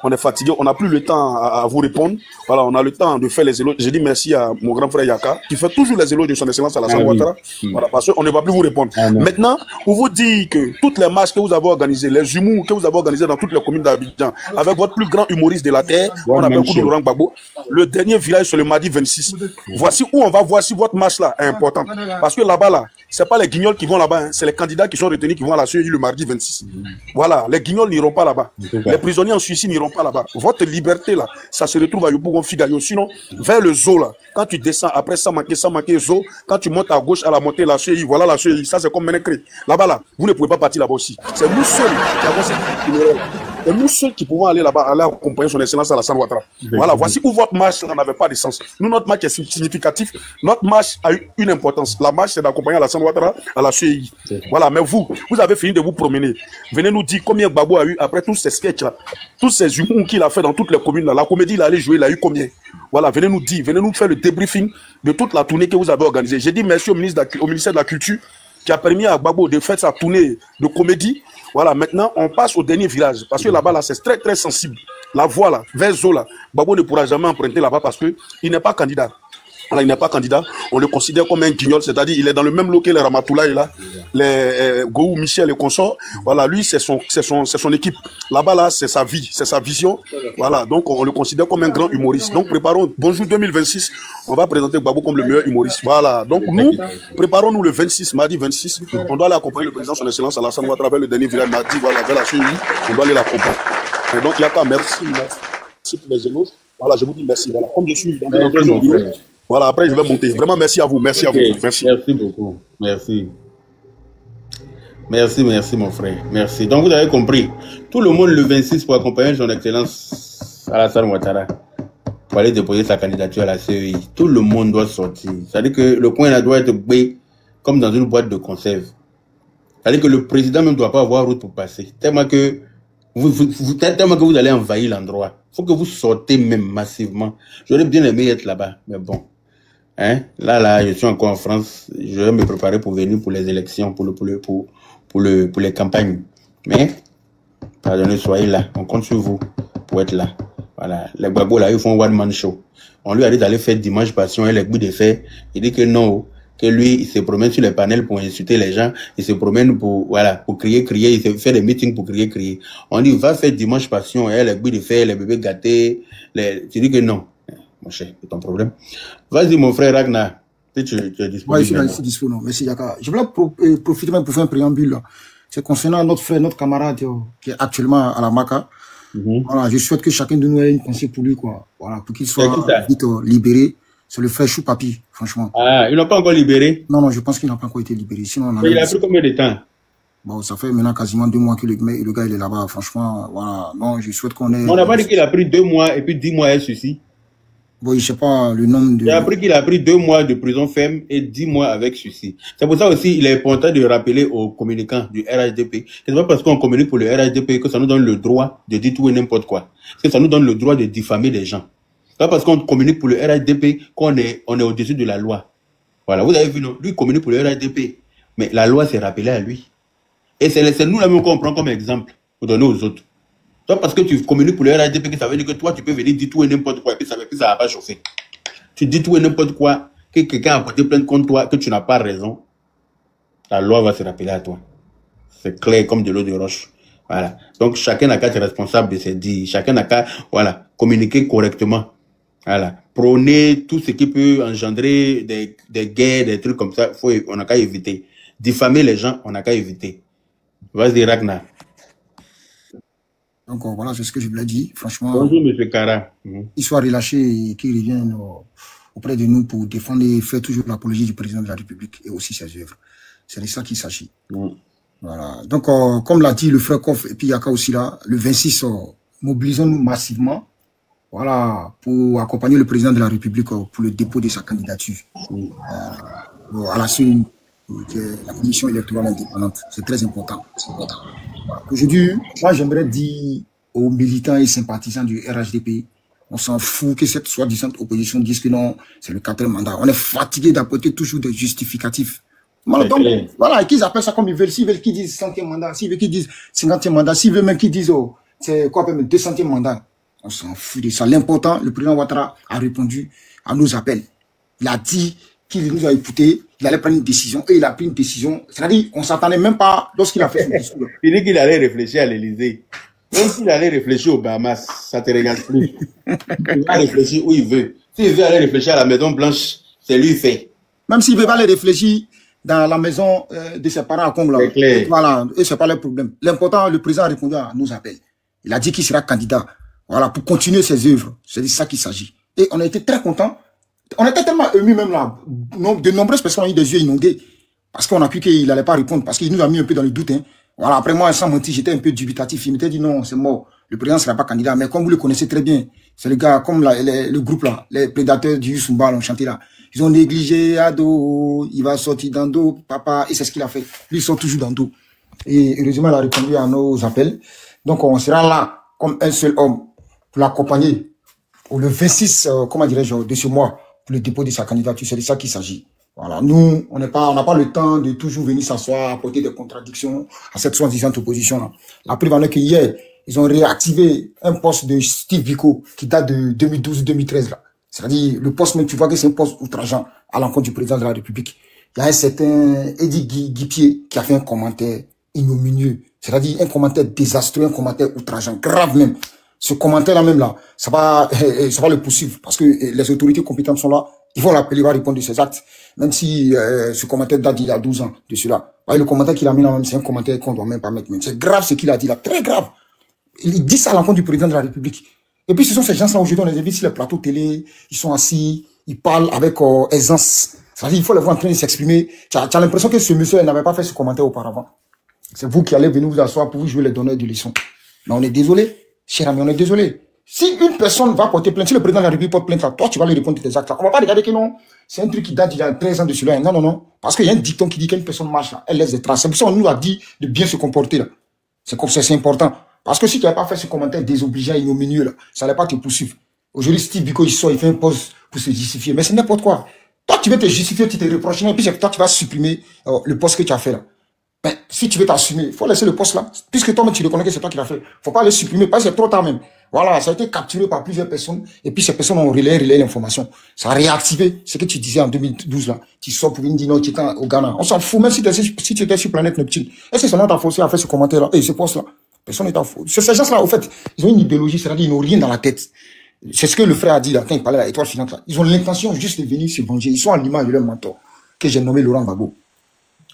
Speaker 7: On est fatigué, on n'a plus le temps à vous répondre. Voilà, on a le temps de faire les éloges. J'ai dit merci à mon grand frère Yaka, qui fait toujours les éloges de son excellence Alassane Ouattara. Voilà, parce qu'on ne va plus vous répondre. Maintenant, on vous dit que toutes les marches que vous avez organisées, les humours que vous avez organisés dans toutes les communes d'Abidjan, avec votre plus grand humoriste de la terre, on appelle Laurent Gbagbo, le dernier village sur le mardi 26. Voici où on va voir si votre marche là est importante. Parce que là-bas, là, c'est pas les guignols qui vont là-bas, hein, c'est les candidats qui sont retenus qui vont à la CEI le mardi 26. Voilà, les guignols n'iront pas là-bas. Les prisonniers en Suisse n'iront pas là-bas. Votre liberté là, ça se retrouve à Yopougon Figayo. Sinon, vers le zoo là, quand tu descends après sans manquer zoo, quand tu montes à gauche à la montée, la CEI, voilà la CEI, ça c'est comme Ménécré. Là-bas là, vous ne pouvez pas partir là-bas aussi. C'est nous seuls qui avons cette itinéraire. Et nous seuls qui pouvons aller là-bas, aller accompagner son excellence Alassane Ouattara. Voilà, voici où votre marche n'avait pas de sens. Nous, notre marche est significatif. Notre marche a eu une importance. La marche, c'est d'accompagner Alassane Ouattara à la CEI. Voilà, mais vous avez fini de vous promener. Venez nous dire combien Gbagbo a eu après tous ces sketchs-là, tous ces humours qu'il a fait dans toutes les communes là. La comédie, il allait jouer, il a eu combien? Voilà, venez nous dire, venez nous faire le débriefing de toute la tournée que vous avez organisée. J'ai dit merci au ministère de la Culture qui a permis à Gbagbo de faire sa tournée de comédie. Voilà, maintenant, on passe au dernier village. Parce que là-bas, là, c'est très, très sensible. La voie, là, vers Zola, Gbagbo ne pourra jamais emprunter là-bas parce qu'il n'est pas candidat. Voilà, il n'est pas candidat. On le considère comme un guignol, c'est-à-dire il est dans le même lot que les Ramatoulaye, là, les Gou, Michel et consorts. Voilà, lui, c'est son équipe. Là-bas, là, c'est sa vie, c'est sa vision. Voilà, donc on le considère comme un grand humoriste. Donc, préparons, bonjour 2026, on va présenter Gbagbo comme le meilleur humoriste. Voilà, donc nous, préparons-nous le 26, mardi 26. On doit aller accompagner le président, son excellence Alassane Ouattara, vers le dernier village mardi, voilà, vers la CEI. On doit aller l'accompagner. Et donc, Yaka, merci pour les éloges. Voilà, je vous dis merci. Voilà, comme je suis dans le voilà, après je vais monter. Vraiment, merci à vous. Merci à vous. Merci.
Speaker 2: Merci beaucoup. Merci. Merci, mon frère. Merci. Donc, vous avez compris. Tout le monde le 26 pour accompagner son excellence Alassane Ouattara pour aller déposer sa candidature à la CEI. Tout le monde doit sortir. C'est-à-dire que le coin là doit être bé comme dans une boîte de conserve. C'est-à-dire que le président même ne doit pas avoir route pour passer. Tellement que vous allez envahir l'endroit. Il faut que vous sortez même massivement. J'aurais bien aimé être là-bas, mais bon. Hein? Là, je suis encore en France. Je vais me préparer pour venir pour les élections, pour les campagnes. Mais, pardonnez, soyez là. On compte sur vous pour être là. Voilà. Les Gbagbo, là, ils font one man show. On lui a dit d'aller faire dimanche passion et les bouts de fait. Il dit que non, que lui, il se promène sur les panels pour insulter les gens. Il se promène pour, voilà, pour crier. Il se fait des meetings pour crier. On dit, va faire dimanche passion et les bouts de fait, les bébés gâtés. Tu dis que non. Mon cher, c'est ton problème. Vas-y, mon frère Ragnar. Tu es disponible.
Speaker 6: Oui, je suis disponible. Merci, Yaka. Je voulais profiter même pour faire un préambule. C'est concernant notre frère, notre camarade qui est actuellement à la Maca. Voilà, je souhaite que chacun de nous ait une pensée pour lui, quoi. Voilà, pour qu'il soit vite libéré. C'est le frère Choupapi, franchement.
Speaker 2: Ah, ils n'ont pas encore libéré?
Speaker 6: Non, je pense qu'il n'a pas encore été libéré. Sinon,
Speaker 2: mais il a pris combien de temps?
Speaker 6: Bon, ça fait maintenant quasiment 2 mois que le gars il est là-bas. Franchement, voilà. Non, je souhaite qu'on ait.
Speaker 2: On n'a pas dit qu'il a pris 2 mois et puis 10 mois et ceci.
Speaker 6: Bon, je sais pas le nombre de...
Speaker 2: J'ai appris qu'il a pris 2 mois de prison ferme et 10 mois avec sursis. C'est pour ça aussi, il est important de rappeler aux communicants du RHDP. C'est pas parce qu'on communique pour le RHDP que ça nous donne le droit de dire tout et n'importe quoi. C'est que ça nous donne le droit de diffamer des gens. C'est pas parce qu'on communique pour le RHDP qu'on est au-dessus de la loi. Voilà, vous avez vu, non? Lui, il communique pour le RHDP. Mais la loi s'est rappelée à lui. Et c'est nous là même qu'on prend comme exemple pour donner aux autres. Toi, parce que tu communiques pour le RHDP, que ça veut dire que toi, tu peux venir dire tout et n'importe quoi, et puis ça va pas chauffer. Tu dis tout et n'importe quoi, que quelqu'un a porté plainte contre toi, que tu n'as pas raison, la loi va se rappeler à toi. C'est clair comme de l'eau de roche. Voilà. Donc, chacun n'a qu'à être responsable de ses dires. Chacun n'a qu'à, voilà, communiquer correctement. Voilà. Prôner tout ce qui peut engendrer des guerres, des trucs comme ça, on n'a qu'à éviter. Diffamer les gens, on n'a qu'à éviter. Vas-y, Ragnar.
Speaker 6: Donc voilà, c'est ce que je voulais dire. Franchement,
Speaker 2: bonjour, M. Kara.
Speaker 6: Qu'il soit relâché et qu'il revienne auprès de nous pour défendre et faire toujours l'apologie du président de la République et aussi ses œuvres. C'est de ça qu'il s'agit. Voilà. Donc, comme l'a dit le frère Koff et puis Yaka aussi là, le 26, mobilisons-nous massivement, voilà, pour accompagner le président de la République pour le dépôt de sa candidature à la CENI, la commission électorale indépendante. C'est très important. Aujourd'hui, moi, j'aimerais dire aux militants et sympathisants du RHDP, on s'en fout que cette soi-disant opposition dise que non, c'est le 4e mandat. On est fatigué d'apporter toujours des justificatifs. Voilà, donc, voilà, qu'ils appellent ça comme ils veulent. S'ils veulent qu'ils disent 100e mandat, s'ils veulent qu'ils disent 50e mandat, s'ils veulent même qu'ils disent, oh, c'est quoi, même 200e mandat. On s'en fout de ça. L'important, le président Ouattara a répondu à nos appels. Il a dit qu'il nous a écoutés, il allait prendre une décision, et il a pris une décision. C'est-à-dire, on ne s'attendait même pas lorsqu'il a fait son discours.
Speaker 2: Il dit qu'il allait réfléchir à l'Élysée. Même s'il allait réfléchir au Bahamas, ça ne te regarde plus. Il va réfléchir où il veut. S'il veut aller réfléchir à la Maison Blanche, c'est lui fait.
Speaker 6: Même s'il ne veut pas aller réfléchir dans la maison de ses parents à Comble. Voilà, et ce n'est pas le problème. L'important, le président a répondu à nos appels. Il a dit qu'il sera candidat. Voilà, pour continuer ses œuvres. C'est de ça qu'il s'agit. Et on a été très contents. On était tellement émus même là. De nombreuses personnes ont eu des yeux inondés. Parce qu'on a cru qu'il n'allait pas répondre. Parce qu'il nous a mis un peu dans le doute. Hein. Voilà, après moi, sans mentir, j'étais un peu dubitatif. Il m'était dit non, c'est mort. Le président ne sera pas candidat. Mais comme vous le connaissez très bien, c'est le gars, comme le groupe là, les prédateurs du Youssouba l'ont chanté là. Ils ont négligé Ado, il va sortir dans dos, papa, et c'est ce qu'il a fait. Lui, il sort toujours dans dos. Et heureusement, il a répondu à nos appels. Donc, on sera là, comme un seul homme, pour l'accompagner pour le 26, comment dirais-je, de ce mois, pour le dépôt de sa candidature. C'est de ça qu'il s'agit. Voilà. Nous, on n'a pas le temps de toujours venir s'asseoir, apporter des contradictions à cette soi-disant opposition-là. La preuve en est qu'hier, ils ont réactivé un poste de Steve Biko qui date de 2012-2013, là. C'est-à-dire, le poste, même, tu vois que c'est un poste outrageant à l'encontre du président de la République. Il y a un certain Eddie Guipier qui a fait un commentaire ignominieux. C'est-à-dire, un commentaire désastreux, un commentaire outrageant, grave même. Ce commentaire-là même là, ça va le poursuivre parce que les autorités compétentes sont là. Ils vont l'appeler, il va répondre de ses actes. Même si ce commentaire date d'il y a 12 ans de cela. Ouais, le commentaire qu'il a mis là même, c'est un commentaire qu'on doit même pas mettre. C'est grave ce qu'il a dit là, très grave. Il dit ça à l'encontre du président de la République. Et puis ce sont ces gens-là aujourd'hui, on les invite sur les plateaux télé, ils sont assis, ils parlent avec aisance. C'est-à-dire, il faut les voir en train de s'exprimer. Tu as l'impression que ce monsieur n'avait pas fait ce commentaire auparavant. C'est vous qui allez venir vous asseoir pour vous jouer les donneurs de leçons. Mais on est désolé. Cher ami, on est désolé. Si une personne va porter plainte, si le président de la République porte plainte, toi, tu vas lui répondre de tes actes. On va pas regarder que non, c'est un truc qui date d'il y a 13 ans de cela. Non, non, non. Parce qu'il y a un dicton qui dit qu'une personne marche là, elle laisse des traces. C'est pour ça qu'on nous a dit de bien se comporter là. C'est important. Parce que si tu n'avais pas fait ce commentaire désobligeant et ignominieux là, ça n'allait pas te poursuivre. Aujourd'hui, Steve Biko, il sort, il fait un pause pour se justifier. Mais c'est n'importe quoi. Toi, tu veux te justifier, tu te reproches, et puis c'est que toi, tu vas supprimer le poste que tu as fait là. Mais si tu veux t'assumer, il faut laisser le poste là. Puisque toi-même, tu reconnais que c'est toi qui l'as fait. Faut pas le supprimer, parce que c'est trop tard même. Voilà, ça a été capturé par plusieurs personnes, et puis ces personnes ont relayé l'information. Ça a réactivé ce que tu disais en 2012 là. Tu sors pour une dire non, tu étais au Ghana. On s'en fout, même si tu étais sur Planète Neptune. Est-ce que seulement t'as forcé à faire ce commentaire là, et ce poste là? Personne n'est en faute. Ces gens-là, au fait, ils ont une idéologie, c'est-à-dire ils n'ont rien dans la tête. C'est ce que le frère a dit là, quand il parlait à l'Étoile filante là. Ils ont l'intention juste de venir se venger. Ils sont à l'image de leur mentor, que j'ai nommé Laurent Gbagbo.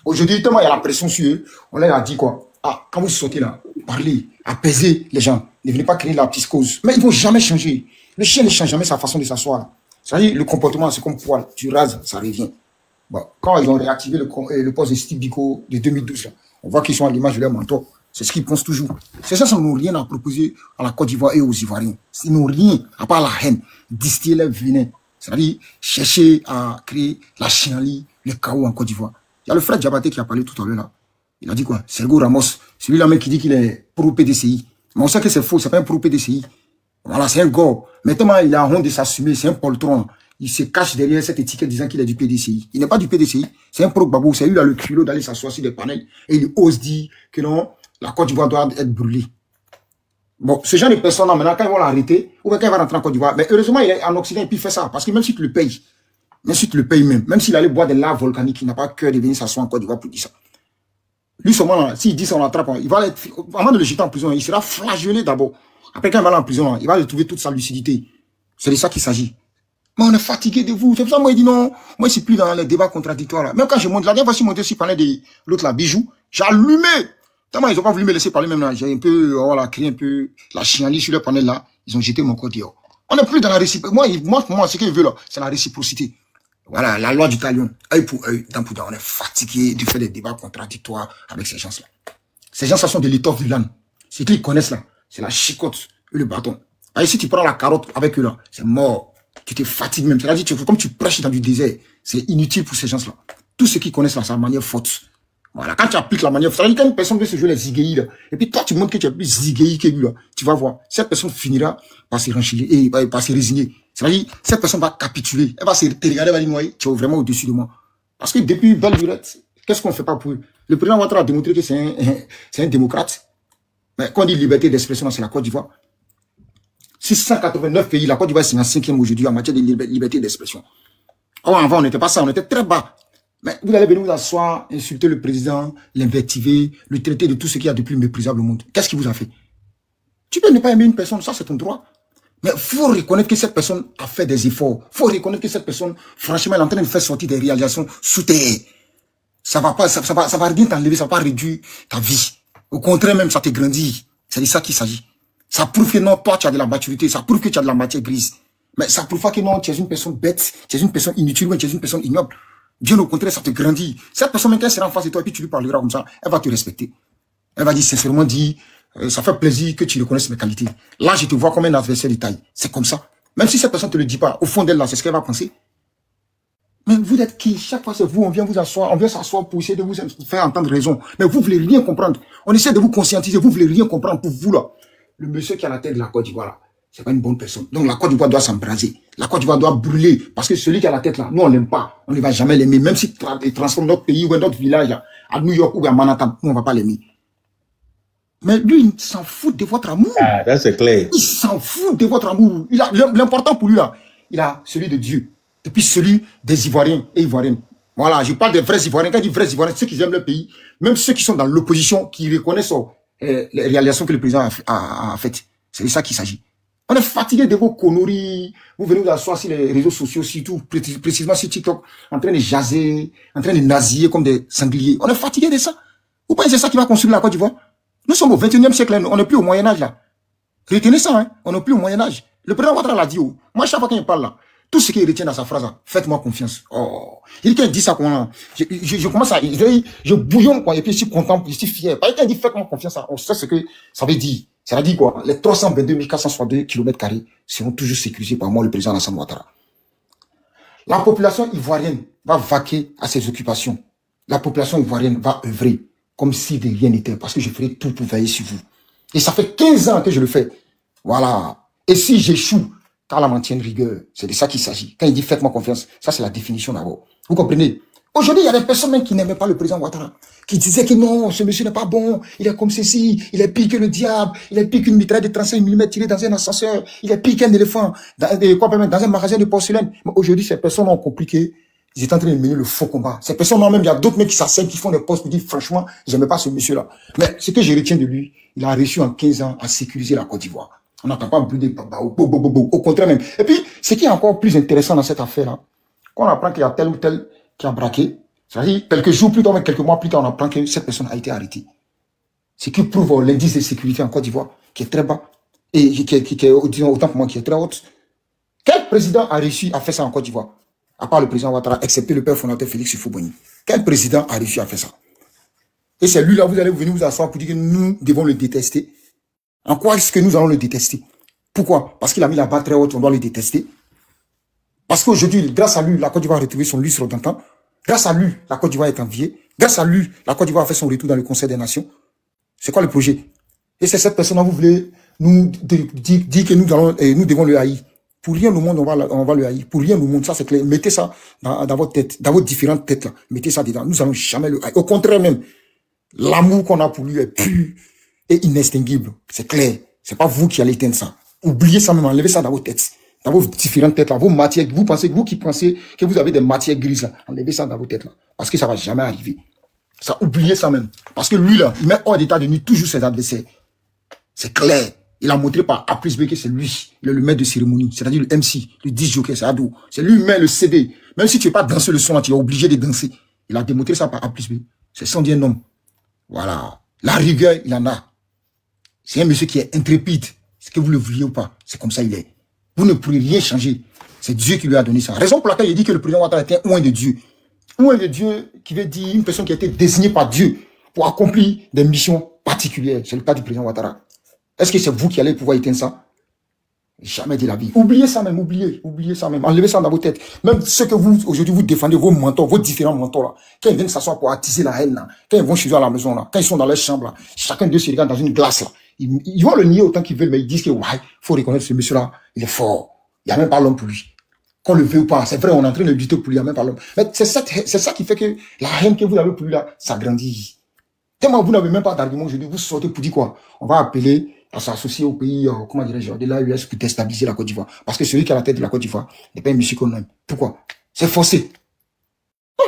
Speaker 6: Aujourd'hui, tellement il y a la pression sur eux, on leur a dit quoi? Ah, quand vous sortez là, parlez, apaisez les gens. Ne venez pas créer la psychose. Mais ils ne vont jamais changer. Le chien ne change jamais sa façon de s'asseoir. C'est-à-dire, le comportement, c'est comme poil. Tu rases, ça revient. Bon, quand ils ont réactivé le poste de Steve Biko de 2012, là, on voit qu'ils sont à l'image de leur mentor. C'est ce qu'ils pensent toujours. Ces gens n'ont rien à proposer à la Côte d'Ivoire et aux Ivoiriens. Ils n'ont rien, à part la haine, distiller leur venin. C'est-à-dire, chercher à créer la chienlit, le chaos en Côte d'Ivoire. Il y a le frère Diabaté qui a parlé tout à l'heure là. Il a dit quoi? Sergo Ramos, celui-là même qui dit qu'il est pro-PDCI. Mais on sait que c'est faux, c'est pas un pro-PDCI. Voilà, c'est un gars. Maintenant, il a honte de s'assumer, c'est un poltron. Il se cache derrière cette étiquette disant qu'il est du PDCI. Il n'est pas du PDCI, c'est un pro-Gbagbo. C'est lui là le culot d'aller s'asseoir sur des panels et il ose dire que non, la Côte d'Ivoire doit être brûlée. Bon, ce genre de personnes-là, maintenant, quand ils vont l'arrêter, ou bien quand il va rentrer en Côte d'Ivoire, mais heureusement, il est en Occident et puis il fait ça. Parce que même si tu le payes, même s'il allait boire des laves volcaniques, il n'a pas cœur de venir s'asseoir en Côte d'Ivoire pour dire ça. Lui, seulement, s'il dit ça, on l'attrape, il va être, avant de le jeter en prison, il sera flagellé d'abord. Après, quand il va aller en prison, il va retrouver toute sa lucidité. C'est de ça qu'il s'agit. Mais on est fatigué de vous. C'est pour ça que moi, il dit non, moi, je suis plus dans les débats contradictoires, là. Même quand je monte, la dernière fois, je suis monté aussi parler de l'autre, là, Bijou, j'ai allumé. Tellement, ils ont pas voulu me laisser parler même là. J'ai un peu, voilà, créé un peu la chienlit sur le panel là. Ils ont jeté mon code dehors. On n'est plus dans la réciprocité. Moi, ce qu'ils veulent là, c'est la réciprocité. Voilà, la loi du talion. Œil pour œil, dent pour dent. On est fatigué de faire des débats contradictoires avec ces gens-là. Ces gens-là sont de l'étoffe de l'âne. Ce qu'ils connaissent là, c'est la chicotte et le bâton. Et si tu prends la carotte avec eux là, c'est mort. Tu te fatigues même. C'est-à-dire, comme tu prêches dans du désert, c'est inutile pour ces gens-là. Tous ceux qui connaissent là, c'est la manière faute. Voilà, quand tu appliques la manière, c'est-à-dire quand une personne veut se jouer les zigéis là, et puis toi tu montres que tu es plus zigéi que lui là, tu vas voir, cette personne finira par se renchiler et par se résigner. C'est-à-dire, cette personne va capituler, elle va se regarder, elle va dire, ouais, tu es vraiment au-dessus de moi. Parce que depuis belle lurette, qu'est-ce qu'on fait pas pour eux? Le président Ouattara a démontré que c'est un démocrate. Mais quand on dit liberté d'expression, c'est la Côte d'Ivoire. 689 pays, la Côte d'Ivoire c'est en 5e aujourd'hui en matière de liberté d'expression. Oh, avant on n'était pas ça, on était très bas. Mais vous allez venir vous asseoir, insulter le président, l'invectiver, le traiter de tout ce qu'il y a de plus méprisable au monde. Qu'est-ce qu'il vous a fait? Tu peux ne pas aimer une personne, ça c'est ton droit. Mais il faut reconnaître que cette personne a fait des efforts. Il faut reconnaître que cette personne, franchement, elle est en train de faire sortir des réalisations sous terre. Ça va rien t'enlever, ça va pas réduire ta vie. Au contraire même, ça te grandit. C'est de ça qu'il s'agit. Ça prouve que non, toi tu as de la maturité, ça prouve que tu as de la matière grise. Mais ça prouve pas que non, tu es une personne bête, tu es une personne inutile, ou tu es une personne ignoble. Bien au contraire, ça te grandit. Cette personne, même quand elle sera en face de toi et puis tu lui parleras comme ça, elle va te respecter. Elle va dire sincèrement, ça fait plaisir que tu reconnaisses mes qualités. Là, je te vois comme un adversaire de taille. C'est comme ça. Même si cette personne ne te le dit pas, au fond d'elle, là, c'est ce qu'elle va penser. Mais vous êtes qui? Chaque fois, c'est vous, on vient vous asseoir, on vient s'asseoir pour essayer de vous faire entendre raison. Mais vous voulez rien comprendre. On essaie de vous conscientiser, vous voulez rien comprendre pour vous, là. Le monsieur qui a la tête de la Côte d'Ivoire, là, c'est pas une bonne personne. Donc, la Côte d'Ivoire doit s'embraser. La Côte d'Ivoire doit brûler. Parce que celui qui a la tête là, nous, on l'aime pas. On ne va jamais l'aimer. Même s'il transforme notre pays ou notre village, là, à New York ou à Manhattan, nous, on va pas l'aimer. Mais lui, il s'en fout de votre amour.
Speaker 2: Ah, ça c'est clair.
Speaker 6: Il s'en fout de votre amour. Il a, l'important pour lui, là, il a celui de Dieu. Et puis celui des Ivoiriens et Ivoiriennes. Voilà, je parle des vrais Ivoiriens. Quand je dis vrais Ivoiriens, ceux qui aiment le pays, même ceux qui sont dans l'opposition, qui reconnaissent les réalisations que le président a faites. C'est de ça qu'il s'agit. On est fatigué de vos conneries. Vous venez vous asseoir sur les réseaux sociaux, surtout, précisément sur TikTok, en train de jaser, en train de naziller comme des sangliers. On est fatigué de ça. Vous pensez que c'est ça qui va construire la Côte d'Ivoire? Nous sommes au 21e siècle, on n'est plus au Moyen-Âge, là. Retenez ça, hein. On n'est plus au Moyen-Âge. Le président Ouattara l'a dit, oh. Moi, chaque fois qu'il parle, là, tout ce qu'il retient dans sa phrase, là, faites-moi confiance. Oh. Il dit ça, je commence à, je bouillonne, quoi, et puis je suis content, je suis fier. Parce qu'il dit faites-moi confiance, on sait ce que ça veut dire. Ça veut dire quoi? Les 322 462 km² seront toujours sécurisés par moi, le président Alassane Ouattara. La population ivoirienne va vaquer à ses occupations. La population ivoirienne va œuvrer comme si de rien n'était, parce que je ferai tout pour veiller sur vous. Et ça fait 15 ans que je le fais. Voilà. Et si j'échoue, qu'Allah m'en tienne rigueur. C'est de ça qu'il s'agit. Quand il dit faites-moi confiance, ça c'est la définition d'abord. Vous comprenez? Aujourd'hui, il y a des personnes même qui n'aimaient pas le président Ouattara, qui disaient que non, ce monsieur n'est pas bon, il est comme ceci, il est pire que le diable, il est pire qu'une mitraille de 35 mm tirée dans un ascenseur, il est pire qu'un éléphant, dans un magasin de porcelaine. Mais aujourd'hui, ces personnes ont compris qu'ils étaient en train de mener le faux combat. Ces personnes, même, il y a d'autres mecs qui s'asseyent, qui font des postes, qui disent franchement, j'aimais pas ce monsieur-là. Mais ce que je retiens de lui, il a réussi en 15 ans à sécuriser la Côte d'Ivoire. On n'entend pas plus de au contraire même. Et puis, ce qui est encore plus intéressant dans cette affaire-là, quand on apprend qu'il y a tel ou tel qui a braqué, c'est-à-dire quelques jours plus tard, mais quelques mois plus tard, on apprend que cette personne a été arrêtée. Ce qui prouve l'indice de sécurité en Côte d'Ivoire, qui est très bas, et qui est, disons, autant pour moi, qui est très haute. Quel président a réussi à faire ça en Côte d'Ivoire? À part le président Ouattara, excepté le père fondateur Félix Houphouët-Boigny. Quel président a réussi à faire ça? Et c'est lui là, vous allez venir vous asseoir pour dire que nous devons le détester. En quoi est-ce que nous allons le détester? Pourquoi? Parce qu'il a mis la barre très haute, on doit le détester. Parce qu'aujourd'hui, grâce à lui, la Côte d'Ivoire a retrouvé son lustre d'antan. Grâce à lui, la Côte d'Ivoire est enviée. Grâce à lui, la Côte d'Ivoire a fait son retour dans le Conseil des Nations. C'est quoi le projet? Et c'est cette personne-là, vous voulez nous dire que nous devons le haïr. Pour rien au monde, on va le haïr. Pour rien au monde, ça c'est clair. Mettez ça dans votre tête, dans vos différentes têtes là. Mettez ça dedans. Nous allons jamais le haïr. Au contraire même, l'amour qu'on a pour lui est pur et inextinguible. C'est clair. C'est pas vous qui allez éteindre ça. Oubliez ça même, enlevez ça dans vos têtes. Dans vos différentes têtes là, vos matières, vous qui pensez que vous avez des matières grises là, enlevez ça dans vos têtes là. Parce que ça va jamais arriver. Ça, oubliez ça même. Parce que lui là, il met hors d'état de nuire toujours ses adversaires. C'est clair. Il a montré par A plus B que c'est lui, le maître de cérémonie, c'est-à-dire le MC, le 10 joker, c'est Ado. C'est lui qui met le CD. Même si tu ne veux pas danser le son là, tu es obligé de danser. Il a démontré ça par A plus B. C'est son bien homme. Voilà. La rigueur, il en a. C'est un monsieur qui est intrépide. Est-ce que vous le vouliez ou pas? C'est comme ça il est. Vous ne pourrez rien changer. C'est Dieu qui lui a donné ça. Raison pour laquelle il dit que le président Ouattara était oint de Dieu. Oint de Dieu qui veut dire une personne qui a été désignée par Dieu pour accomplir des missions particulières. C'est le cas du président Ouattara. Est-ce que c'est vous qui allez pouvoir éteindre ça? Jamais de la vie. Oubliez ça même, oubliez ça même. Enlevez ça dans vos têtes. Même ce que vous, aujourd'hui, vous défendez, vos mentors, vos différents mentors, là. Quand ils viennent s'asseoir pour attiser la haine, là. Quand ils vont chez eux à la maison, là. Quand ils sont dans leur chambre, là. Chacun d'eux se regarde dans une glace, là. Ils vont le nier autant qu'ils veulent, mais ils disent que, ouais, faut reconnaître ce monsieur-là, il est fort. Il n'y a même pas l'homme pour lui. Qu'on le veut ou pas. C'est vrai, on est en train de lutter pour lui, il n'y a même pas l'homme. Mais c'est ça qui fait que la haine que vous avez pour lui, là, ça grandit. Tellement vous n'avez même pas d'argument aujourd'hui, vous sortez pour dire quoi? On va appeler à s'associer au pays, comment dirais-je, de l'AES pour déstabiliser la Côte d'Ivoire. Parce que celui qui a la tête de la Côte d'Ivoire n'est pas un monsieur qu'on aime. Pourquoi? C'est forcé.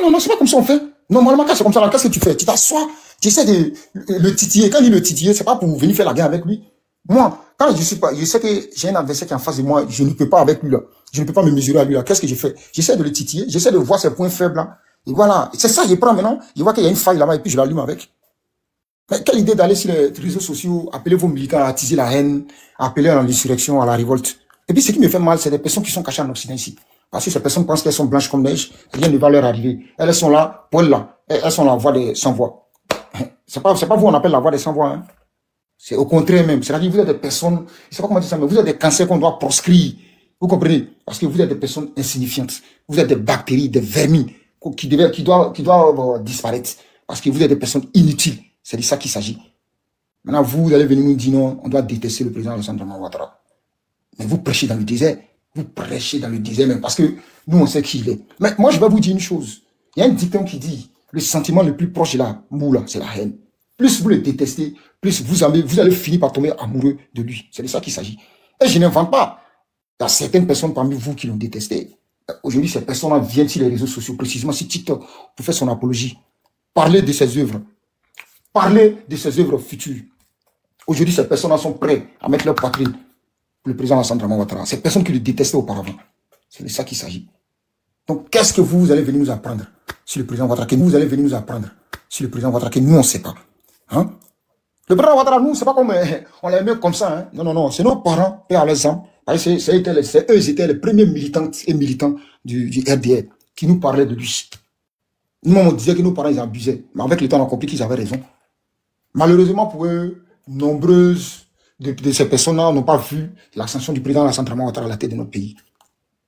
Speaker 6: Non, c'est pas comme ça on fait. Normalement, quand c'est comme ça, qu'est-ce que tu fais? Tu t'assois, tu essaies de le titiller. Quand il le titiller, c'est pas pour venir faire la guerre avec lui. Moi, quand je sais que j'ai un adversaire qui est en face de moi, je ne peux pas avec lui là. Je ne peux pas me mesurer à lui là. Qu'est-ce que je fais? J'essaie de le titiller, j'essaie de voir ses points faibles là. Et voilà. C'est ça, je prends maintenant, je vois qu'il y a une faille là-bas et puis je l'allume avec. Mais quelle idée d'aller sur les réseaux sociaux, appeler vos militants à attiser la haine, appeler à l'insurrection, à la révolte. Et puis ce qui me fait mal, c'est des personnes qui sont cachées en Occident ici. Parce que ces personnes pensent qu'elles sont blanches comme neige, rien ne va leur arriver. Elles sont là, poil là. Elles sont la voix des sans-voix. C'est pas vous on appelle la voix des sans-voix, hein. C'est au contraire même. C'est-à-dire que vous êtes des personnes, je sais pas comment dire ça, mais vous êtes des cancers qu'on doit proscrire. Vous comprenez? Parce que vous êtes des personnes insignifiantes. Vous êtes des bactéries, des vermines qui doivent disparaître. Parce que vous êtes des personnes inutiles. C'est de ça qu'il s'agit. Maintenant, vous allez venir nous dire non, on doit détester le président Alassane Dramane Ouattara. Mais vous prêchez dans le désert. Vous prêchez dans le désert même parce que nous, on sait qui il est. Mais moi, je vais vous dire une chose. Il y a un dicton qui dit, le sentiment le plus proche de la moula, c'est la haine. Plus vous le détestez, plus vous allez finir par tomber amoureux de lui. C'est de ça qu'il s'agit. Et je n'invente pas. Il y a certaines personnes parmi vous qui l'ont détesté. Aujourd'hui, ces personnes-là viennent sur les réseaux sociaux, précisément sur TikTok, pour faire son apologie. Parler de ses œuvres. Parler de ses œuvres futures. Aujourd'hui, ces personnes-là sont prêtes à mettre leur patrie pour le président Alassane Dramane Ouattara. Ces personnes qui le détestaient auparavant. C'est de ça qu'il s'agit. Donc, qu'est-ce que vous allez venir nous apprendre sur le président Ouattara? Que vous allez venir nous apprendre sur le président Ouattara, que nous, on ne sait pas. Hein? Le président Ouattara, nous, c'est pas comme on l'aimait comme ça. Hein? Non. C'est nos parents, paix à leurs âmes. Eux, ils étaient les premiers militantes et militants du RDR qui nous parlaient de lui. Nous, on disait que nos parents, ils abusaient. Mais avec le temps, on a compris qu'ils avaient raison. Malheureusement pour eux, nombreuses de ces personnes-là n'ont pas vu l'ascension du président Alassane Dramane Ouattara à la tête de notre pays.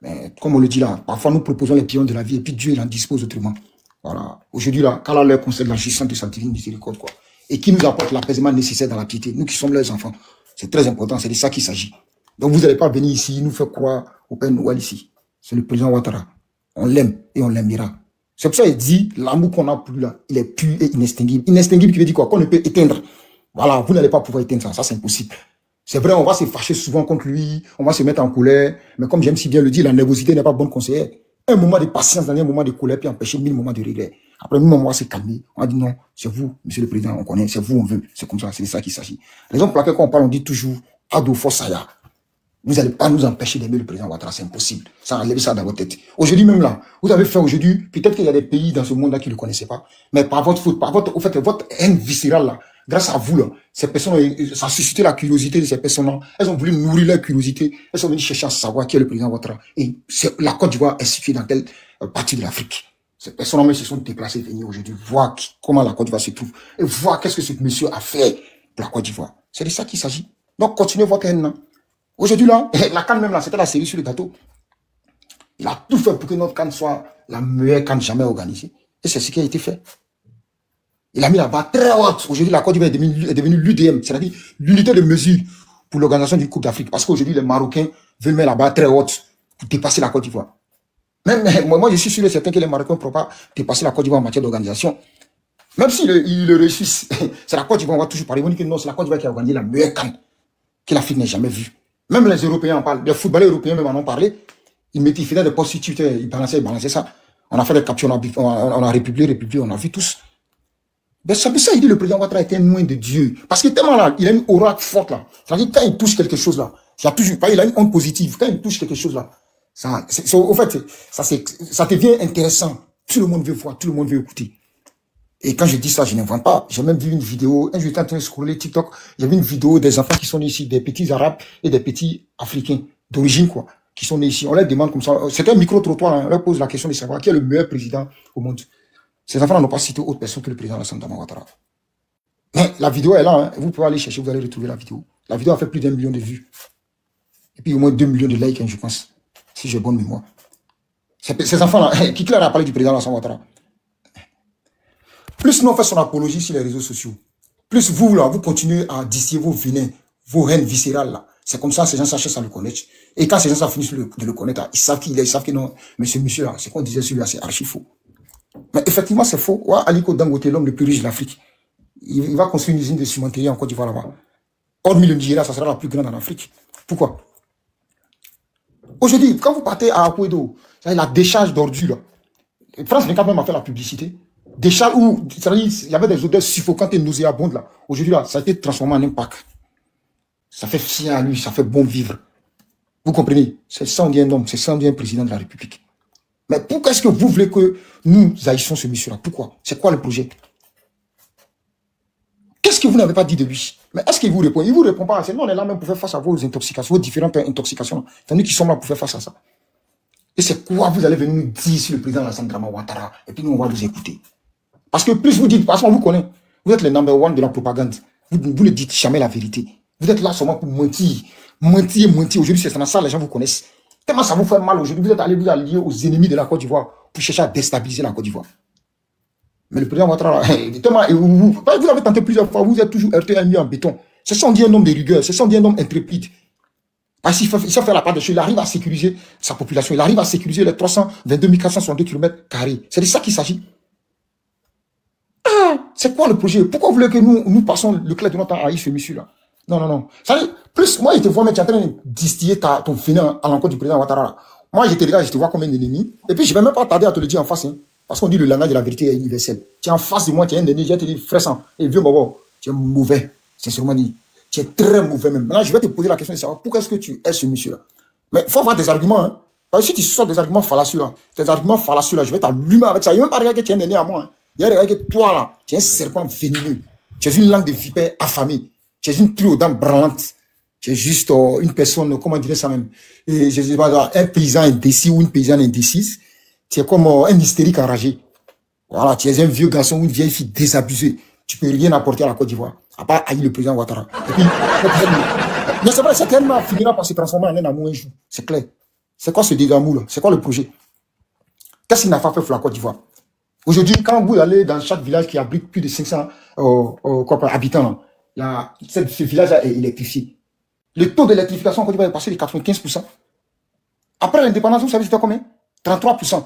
Speaker 6: Mais comme on le dit là, parfois nous proposons les pions de la vie et puis Dieu il en dispose autrement. Voilà. Aujourd'hui là, quand leur concède la jouissance de sa divine miséricorde, quoi. Et qui nous apporte l'apaisement nécessaire dans la piété, nous qui sommes leurs enfants. C'est très important, c'est de ça qu'il s'agit. Donc vous n'allez pas venir ici, nous faire croire au Père Noël ici. C'est le président Ouattara. On l'aime et on l'aimera. C'est pour ça qu'il dit, l'amour qu'on a pour lui là, il est pur et inextinguible. Inextinguible qui veut dire quoi? Qu'on ne peut éteindre. Voilà, vous n'allez pas pouvoir éteindre ça, ça c'est impossible. C'est vrai, on va se fâcher souvent contre lui, on va se mettre en colère, mais comme j'aime si bien le dire, la nervosité n'est pas bonne conseillère. Un moment de patience, dans un moment de colère, puis empêcher 1000 moments de regret. Après, nous, on va se calmer. On va dire non, c'est vous, monsieur le président, on connaît, c'est vous, on veut. C'est comme ça, c'est de ça qu'il s'agit. Raison pour laquelle, quand on parle, on dit toujours, Ado Fossaya. Vous n'allez pas nous empêcher d'aimer le président Ouattara, c'est impossible. Ça, enlevez ça dans votre tête. Aujourd'hui, même là, vous avez fait aujourd'hui, peut-être qu'il y a des pays dans ce monde-là qui ne le connaissaient pas, mais par votre faute, au fait, votre haine viscérale là, grâce à vous là, ces personnes, ça a suscité la curiosité de ces personnes-là. Elles ont voulu nourrir leur curiosité. Elles sont venues chercher à savoir qui est le président Ouattara. Et la Côte d'Ivoire est située dans telle partie de l'Afrique. Ces personnes-là se sont déplacées venir aujourd'hui voir comment la Côte d'Ivoire se trouve et voir qu'est-ce que ce monsieur a fait pour la Côte d'Ivoire. C'est de ça qu'il s'agit. Donc, continuez votre haine là. Aujourd'hui, là, la canne même là, c'était la série sur le gâteau. Il a tout fait pour que notre canne soit la meilleure canne jamais organisée. Et c'est ce qui a été fait. Il a mis la barre très haute. Aujourd'hui, la Côte d'Ivoire est devenue l'UDM, c'est-à-dire l'unité de mesure pour l'organisation du Coupe d'Afrique. Parce qu'aujourd'hui, les Marocains veulent mettre la barre très haute pour dépasser la Côte d'Ivoire. Même moi, je suis sûr et certain que les Marocains ne pourront pas dépasser la Côte d'Ivoire en matière d'organisation. Même s'ils le réussissent, c'est la Côte d'Ivoire, on va toujours parler. On dit que non, c'est la Côte d'Ivoire qui a organisé la meilleure canne que l'Afrique n'ait jamais vue. Même les Européens en parlent. Les footballeurs européens même en ont parlé. Ils faisaient des prostituées, ils balançaient ça. On a fait des captures, on a républié, on a vu tous. Ben, c'est pour ça qu'il dit le président Ouattara était loin de Dieu. Parce que tellement là, il a une aura forte là. C'est-à-dire quand il touche quelque chose là, il a une onde positive. Quand il touche quelque chose là, au fait, ça devient intéressant. Tout le monde veut voir, tout le monde veut écouter. Et quand je dis ça, je n'invente pas. J'ai même vu une vidéo, un jour j'étais en train de scroller TikTok, j'ai vu une vidéo des enfants qui sont nés ici, des petits Arabes et des petits Africains d'origine, quoi, qui sont nés ici. On leur demande comme ça, c'est un micro-trottoir, hein, on leur pose la question de savoir qui est le meilleur président au monde. Ces enfants n'ont pas cité autre personne que le président Alassane Dramane Ouattara. Mais la vidéo est là, hein, vous pouvez aller chercher, vous allez retrouver la vidéo. La vidéo a fait plus d'1 million de vues. Et puis au moins 2 millions de likes, hein, je pense. Si j'ai bonne mémoire. Ces enfants-là, qui leur a parlé du président Alassane Ouattara? Plus nous on fait son apologie sur les réseaux sociaux, plus vous, là, vous continuez à distiller vos venins, vos haines viscérales, là. C'est comme ça, ces gens s'achètent à le connaître. Et quand ces gens finissent de le connaître, là, ils savent qu'il est, ils savent que non, mais ce monsieur-là, c'est qu'on disait celui-là, c'est archi faux. Mais effectivement, c'est faux. Ouais, Aliko Dangote, l'homme le plus riche de l'Afrique, il va construire une usine de cimenterie en Côte d'Ivoire là-bas. Hormis le Nigeria, ça sera la plus grande en Afrique. Pourquoi? Aujourd'hui, quand vous partez à Akwedo, la décharge d'ordures, là. France 24 même a fait la publicité. Décharge où il y avait des odeurs suffocantes et nauséabondes là. Aujourd'hui, là, ça a été transformé en impact. Ça fait fier à lui, ça fait bon vivre. Vous comprenez? C'est ça on dit un homme, c'est ça on dit un président de la République. Mais pourquoi est-ce que vous voulez que nous haïssions ce monsieur-là? Pourquoi? C'est quoi le projet? Qu'est-ce que vous n'avez pas dit de lui? Mais est-ce qu'il vous répond? Il vous répond pas. C'est nous, on est là même pour faire face à vos intoxications, vos différentes intoxications. C'est nous qui sommes là pour faire face à ça. Et c'est quoi vous allez venir nous dire sur le président Alassane Ouattara? Et puis nous, on va vous écouter. Parce que plus vous dites, parce qu'on vous connaît, vous êtes le number one de la propagande. Vous ne dites jamais la vérité. Vous êtes là seulement pour mentir. Mentir. Aujourd'hui, c'est ça, les gens vous connaissent. Tellement ça vous fait mal aujourd'hui. Vous êtes allé vous allier aux ennemis de la Côte d'Ivoire pour chercher à déstabiliser la Côte d'Ivoire. Mais le président Ouattara, vous avez tenté plusieurs fois, vous êtes toujours heurté à un mur en béton. C'est ça on dit un homme de rigueur, c'est ça on dit un homme intrépide. Parce qu'il sait faire la part des choses, il arrive à sécuriser sa population, il arrive à sécuriser les 322 462 km². C'est de ça qu'il s'agit. Ah, c'est quoi le projet? Pourquoi vous voulez que nous passons le clair de notre temps à haïr ce monsieur-là? Non. Ça dit, plus, moi, je te vois, mais tu es en train de distiller ton venin à l'encontre du président Ouattara. Moi, je te regarde, je te vois comme un ennemi. Et puis, je ne vais même pas tarder à te le dire en face. Hein, parce qu'on dit le langage de la vérité est universel. Tu es en face de moi, tu es un ennemi, je te dis, frère sang, et vieux Bobo, tu es mauvais. Sincèrement dit. Tu es très mauvais même. Maintenant, je vais te poser la question de savoir pourquoi est-ce que tu es ce monsieur-là. Mais il faut avoir des arguments. Hein. Parce que si tu sors des arguments fallacieux là, je vais t'allumer avec ça. Il n'y a même pas regarder que tu es un ennemi à moi. Hein. Il y a regarder que toi là, tu es un serpent vénéneux. Tu es une langue de vipère affamée. Tu es une pluie aux dents branlantes. Tu es juste une personne, comment dirais ça même, et je sais pas, un paysan indécis ou une paysanne indécise. Tu es comme un hystérique enragé. Voilà, tu es un vieux garçon ou une vieille fille désabusée. Tu peux rien apporter à la Côte d'Ivoire, à part haïr le président Ouattara. Et puis, mais c'est vrai, cet homme finira par se transformer en un amour un jour. C'est clair. C'est quoi ce dégamour là? C'est quoi le projet? Qu'est-ce qu'il n'a pas fait pour la Côte d'Ivoire? Aujourd'hui, quand vous allez dans chaque village qui abrite plus de 500 habitants, là, ce village-là est électrifié. Le taux d'électrification en Côte d'Ivoire est passé de 95%. Après l'indépendance, vous savez c'était combien? 33%.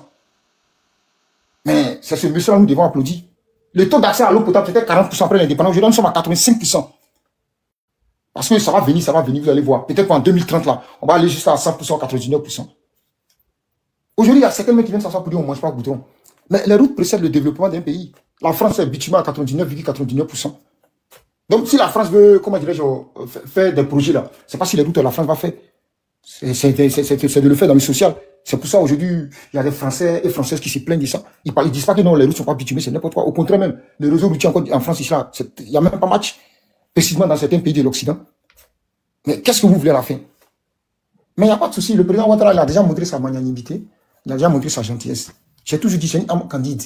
Speaker 6: Mais c'est ce monsieur-là nous devons applaudir. Le taux d'accès à l'eau potable c'était 40% après l'indépendance. Aujourd'hui, nous sommes à 85%. Parce que ça va venir, vous allez voir. Peut-être qu'en 2030, là, on va aller jusqu'à 100%, 99%. Aujourd'hui, il y a certains mecs qui viennent s'asseoir pour dire on ne mange pas goudron. Mais les routes précèdent le développement d'un pays. La France est bitumée à 99,99%. Donc, si la France veut, comment dirais-je, faire des projets là, c'est pas si les routes la France va faire. C'est de le faire dans le social. C'est pour ça aujourd'hui, il y a des Français et Françaises qui se plaignent de ça. Ils disent pas que non, les routes sont pas bitumées, c'est n'importe quoi. Au contraire même, les réseaux routiers en France, ici, là, il n'y a même pas match, précisément dans certains pays de l'Occident. Mais qu'est-ce que vous voulez à la fin? Mais il n'y a pas de souci. Le président Ouattara, il a déjà montré sa magnanimité. Il a déjà montré sa gentillesse. J'ai toujours dit, c'est un homme candide.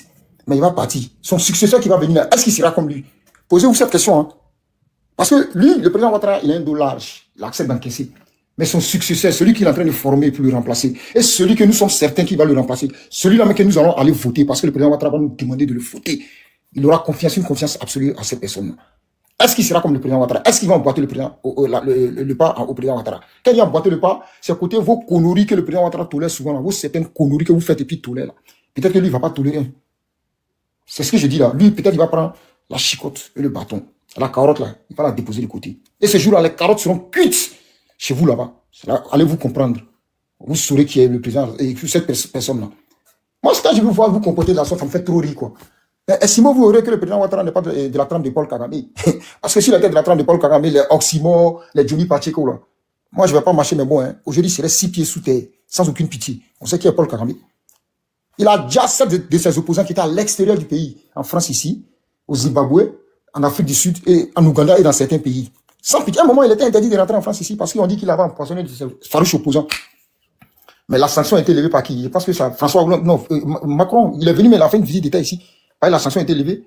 Speaker 6: Mais il va partir. Son successeur qui va venir là, est-ce qu'il sera comme lui? Posez-vous cette question, hein. Parce que lui, le président Ouattara, il a un dos large. Il accepte d'encaisser. Mais son successeur, celui qu'il est en train de former pour le remplacer, et celui que nous sommes certains qui va le remplacer, celui-là que nous allons aller voter, parce que le président Ouattara va nous demander de le voter. Il aura confiance, une confiance absolue à cette personne. Est-ce qu'il sera comme le président Ouattara? Est-ce qu'il va emboîter le président, le pas au président Ouattara? Quand il a emboîté le pas, c'est côté vos conneries que le président Ouattara tolère souvent, là, vos certaines conneries que vous faites et puis tolère, là. Peut-être que lui, il va pas tolérer. C'est ce que je dis là. Lui, peut-être il va prendre la chicotte et le bâton. La carotte là, il va la déposer de côté. Et ce jour-là, les carottes seront cuites chez vous là-bas. Allez vous comprendre. Vous saurez qui est le président et cette personne-là. Moi, quand je vous vois vous comporter de la sorte, ça me fait trop rire, quoi. Estimez vous aurez que le président Ouattara n'est pas de la trempe de Paul Kagame. Parce que s'il était de la trempe de Paul Kagame, les Oximo, les Johnny Pacheco, là. Moi, je ne vais pas marcher mes mots, hein. Aujourd'hui, il serait 6 pieds sous terre, sans aucune pitié. On sait qui est Paul Kagame. Il a déjà 7 de ses opposants qui étaient à l'extérieur du pays. En France ici, au Zimbabwe, en Afrique du Sud, et en Ouganda et dans certains pays. Sans pitié. À un moment, il était interdit de rentrer en France ici parce qu'ils ont dit qu'il avait empoisonné de ses farouches opposants. Mais la sanction a été levée par qui? Je pense que ça, François Hollande, non, Macron, il est venu, mais il a fait une visite d'État ici. La sanction a été levée.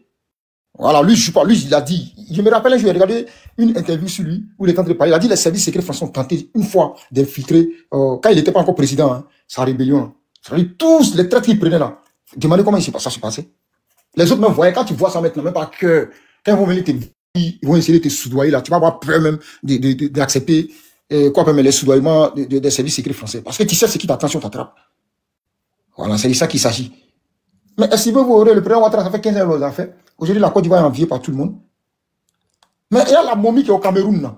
Speaker 6: Voilà, lui, je sais pas, lui, il a dit, Je me rappelle, j'ai regardé une interview sur lui où il est en train de parler. Il a dit les services secrets français ont tenté une fois d'infiltrer, quand il n'était pas encore président, hein, sa rébellion. C'est-à-dire tous les traîtres qu'il prenait là. Demandez comment ça se passait. Les autres même voyaient, quand tu vois ça maintenant, même pas que quand ils vont venir ils vont essayer de te soudoyer là, tu vas avoir peur même d'accepter les soudoiements des services secrets français. Parce que tu sais ce qui t'attend sur ta trappe. Voilà, c'est de ça qu'il s'agit. Mais est-ce que vous aurez le président Ouattara, ça fait 15 ans qu'il l'a fait. Aujourd'hui, la Côte d'Ivoire est enviée par tout le monde. Mais il y a la momie qui est au Cameroun, là.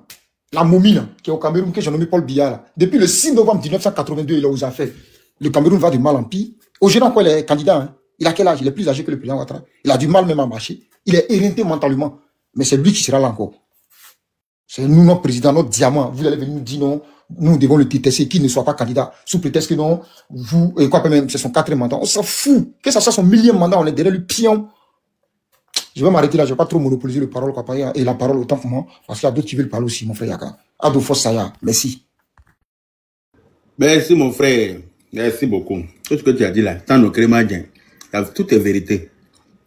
Speaker 6: La momie, là, qui est au Cameroun, que j'ai nommé Paul Biya, là. Depuis le 6 novembre 1982, il a osé faire. Le Cameroun va du mal en pire. Aujourd'hui, quoi, il est candidat, hein. Il a quel âge? Il est plus âgé que le président Ouattara. Il a du mal même à marcher. Il est éreinté mentalement. Mais c'est lui qui sera là encore. C'est nous, notre président, notre diamant. Vous allez venir nous dire non, nous devons le détester, qu'il ne soit pas candidat. Sous prétexte que non, vous, et quoi même, c'est son 4e mandat. On s'en fout. Que ça soit son 1000e mandat, on est derrière le pion. Je vais m'arrêter là, je ne vais pas trop monopoliser le parole et la parole autant pour moi, parce qu'il y a d'autres qui veulent parler aussi, mon frère Yaka. Ado Fossaya, merci.
Speaker 2: Merci, mon frère. Merci beaucoup. Tout ce que tu as dit là, tant nos crémadien, tout est vérité.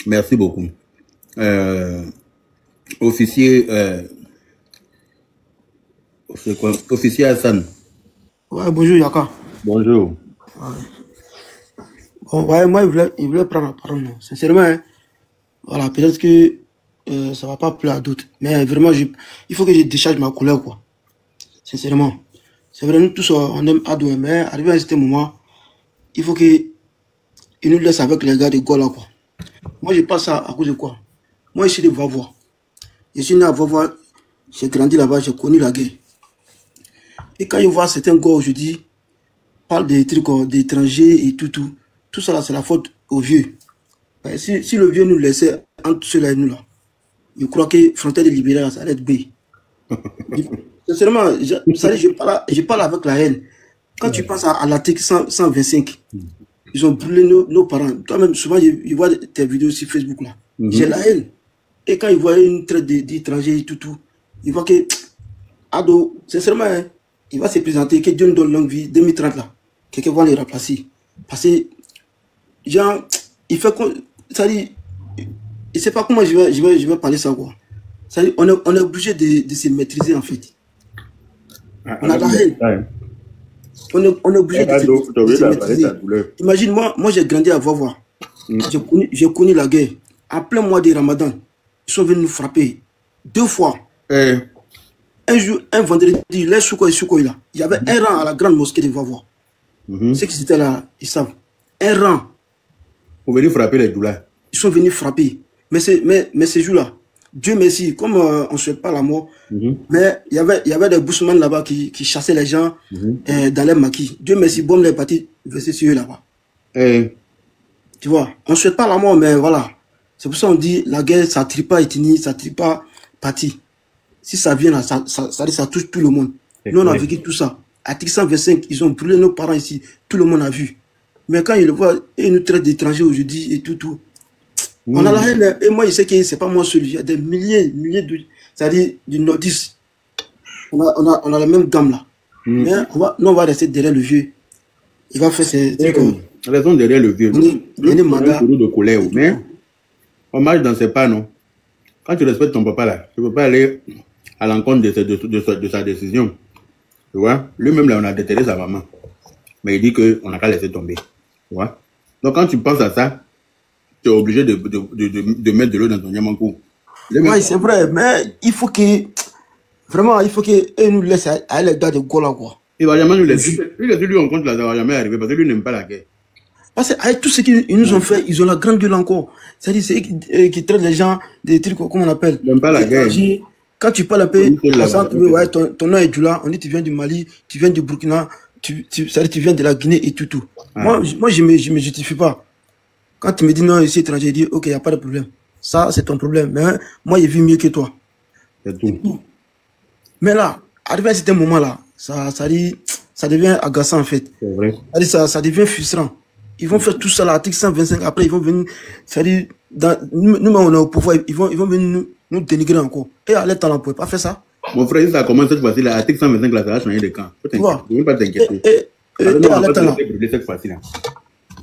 Speaker 2: Merci beaucoup. Officier, c'est quoi? Officier Hassan.
Speaker 10: Ouais, bonjour Yaka.
Speaker 2: Bonjour.
Speaker 10: Ouais. Bon, ouais, moi, il voulait prendre la parole, non. Sincèrement, hein, voilà, peut-être que ça va pas plaire à d'autres. Mais vraiment, il faut que je décharge ma colère, quoi. Sincèrement. C'est vrai, nous tous, on aime Ado, mais arrivé à un certain moment, il faut qu'il nous laisse avec les gars de Gola, quoi. Moi, je passe à cause de quoi? Moi, je suis de Vavois. Je suis né à Vavois, j'ai grandi là-bas, j'ai connu la guerre. Et quand je vois certains gars aujourd'hui, parlent des trucs d'étrangers et tout ça là, c'est la faute aux vieux. Ben, si le vieux nous laissait entre ceux-là et nous là, je crois que Frontière de Libéral, ça allait être B. Sincèrement, je parle avec la haine. Quand tu penses à l'article 125, ils ont brûlé nos parents. Toi-même, souvent, je vois tes vidéos sur Facebook là. J'ai la haine. Et quand ils voient une traite d'étrangers et tout, ils voient que Ado, sincèrement, hein, il va se présenter, que Dieu nous donne longue vie, 2030 là. Quelqu'un va les remplacer. Parce que, genre, il fait quoi, ça dit, je ne sais pas comment je vais parler ça, quoi. Ça dit, on est obligé de se maîtriser, en fait. On a la haine. On est obligé de se maîtriser. Imagine, moi j'ai grandi à Vavois. J'ai connu la guerre. En plein mois de Ramadan, ils sont venus nous frapper 2 fois. Un jour, un vendredi, les Soukoï là. Il y avait un rang à la grande mosquée de Vavois. Ceux qui étaient là, ils savent. Un rang.
Speaker 2: Pour venir frapper les douleurs.
Speaker 10: Ils sont venus frapper. Mais ces jours-là, Dieu merci, comme on ne souhaite pas la mort, mais il y avait des boussemans là-bas qui chassaient les gens dans les maquis. Dieu merci, bombe les partis versés sur eux là-bas. Tu vois, on ne souhaite pas la mort, mais voilà. C'est pour ça qu'on dit la guerre, ça ne trie pas ethnie, ça ne trie pas parti. Si ça vient là, ça touche tout le monde. Nous, on a vécu tout ça. Article 125, ils ont brûlé nos parents ici. Tout le monde a vu. Mais quand ils le voient, ils nous traitent d'étrangers aujourd'hui et tout. On a la haine. Et moi, je sais que ce n'est pas moi seul. Il y a des milliers de... C'est-à-dire du nordiste. On a la même gamme là. Mais on va rester derrière le vieux. Il va faire ses...
Speaker 2: Raison derrière le vieux. On a de colère. Mais on marche dans ses pas, non? Quand tu respectes ton papa là, tu ne peux pas aller à l'encontre de sa décision. Tu vois? Lui-même là, on a déterré sa maman. Mais il dit qu'on n'a qu'à laisser tomber. Tu vois? Donc quand tu penses à ça, tu es obligé de mettre de l'eau dans ton yamankou.
Speaker 10: Oui, c'est vrai, mais il faut que... Vraiment, il faut qu'ils nous laissent à les gars de Gola, quoi.
Speaker 2: Il va jamais nous laisser. Lui, on compte là, ça va jamais arriver parce que lui n'aime pas la guerre.
Speaker 10: Parce qu'avec tout ce qu'ils nous ont fait, ils ont la grande gueule encore. C'est-à-dire, c'est eux qui traitent les gens des trucs, comment on appelle.
Speaker 2: Ils n'aiment pas la guerre.
Speaker 10: Quand tu parles un peu, ouais, ton nom est Djoula, on dit tu viens du Mali, tu viens du Burkina, c'est-à-dire tu viens de la Guinée et tout. Moi, je me justifie pas. Quand tu me dis non, je suis étranger, je dis ok, il n'y a pas de problème. Ça, c'est ton problème. Mais moi, j'ai vu mieux que toi.
Speaker 2: C'est tout.
Speaker 10: Mais là, arrivé à certain moment là, ça devient agaçant en fait.
Speaker 2: C'est vrai.
Speaker 10: Ça devient frustrant. Ils vont faire tout ça là, article 125, après ils vont venir, c'est-à-dire, nous-mêmes on est au pouvoir, ils vont venir nous dénigrer encore. Et à l'état, on ne pouvait pas faire ça.
Speaker 2: Mon frère, ça commence cette fois-ci, l'article 125 là, ça va changer de camp. Tu ne veux pas t'inquiéter.
Speaker 10: Et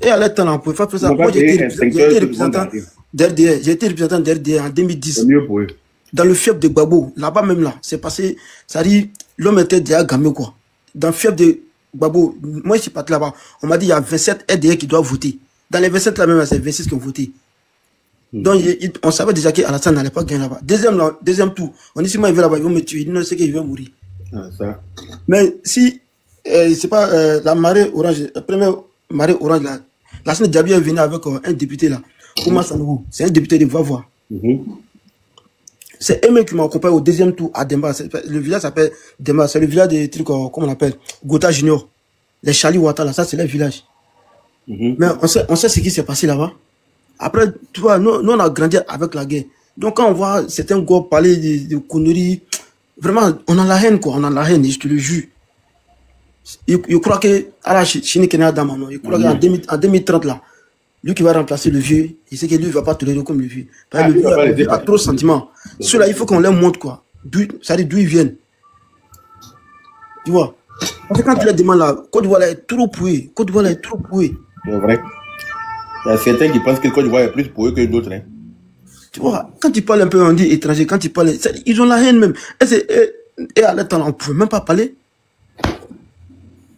Speaker 10: à l'état, on ne pouvait pas faire ça. Moi, j'ai été représentant d'RDR en 2010.
Speaker 2: C'est mieux pour eux.
Speaker 10: dans le fief de Gbagbo, là-bas même là, c'est passé, ça dit, l'homme était déjà gamé quoi. Dans le fief de Gbagbo, moi je suis parti là-bas, on m'a dit il y a 27 RDA qui doivent voter. Dans les 27 là même, c'est 26 qui ont voté. Donc on savait déjà qu'Alassane n'allait pas gagner là-bas. Deuxième tour, on dit si moi il veut là-bas, ils vont me tuer, ils ne savent qu'il va mourir.
Speaker 2: Ça.
Speaker 10: Mais si, c'est pas la marée orange, la première marée orange là, la semaine Diaby est venu avec un député là, Oumar Sanogo, c'est un député de Vavois. C'est eux-mêmes qui m'ont accompagné au deuxième tour à Demba. Le village s'appelle Demba, c'est le village des trucs, comment on appelle, Gota Junior. Les Charlie Wata là, ça c'est leur village. Mais on sait ce qui s'est passé là-bas. Après, tu vois, nous on a grandi avec la guerre. Donc quand on voit certains gars parler de conneries, vraiment, on a la haine quoi, on a la haine, je te le jure. Je crois que, à la Chine Kenya Damano, je crois qu'en 2030 là, lui qui va remplacer le vieux, il sait que lui ne va pas tolérer comme le vieux. Le vieux a trop de sentiments. Ceux-là, il faut qu'on les montre quoi. Ça dit d'où ils viennent. Tu vois. Parce que quand tu les demandes là, Côte d'Ivoire est trop pouillé. Côte d'Ivoire est trop pouillé.
Speaker 2: C'est vrai. Il y a certains qui pensent que Côte d'Ivoire est plus pouillé que d'autres. Hein.
Speaker 10: Tu vois, quand tu parles un peu, on dit étranger, quand tu parles, ils ont la haine même. Et à l'état, on ne pouvait même pas parler.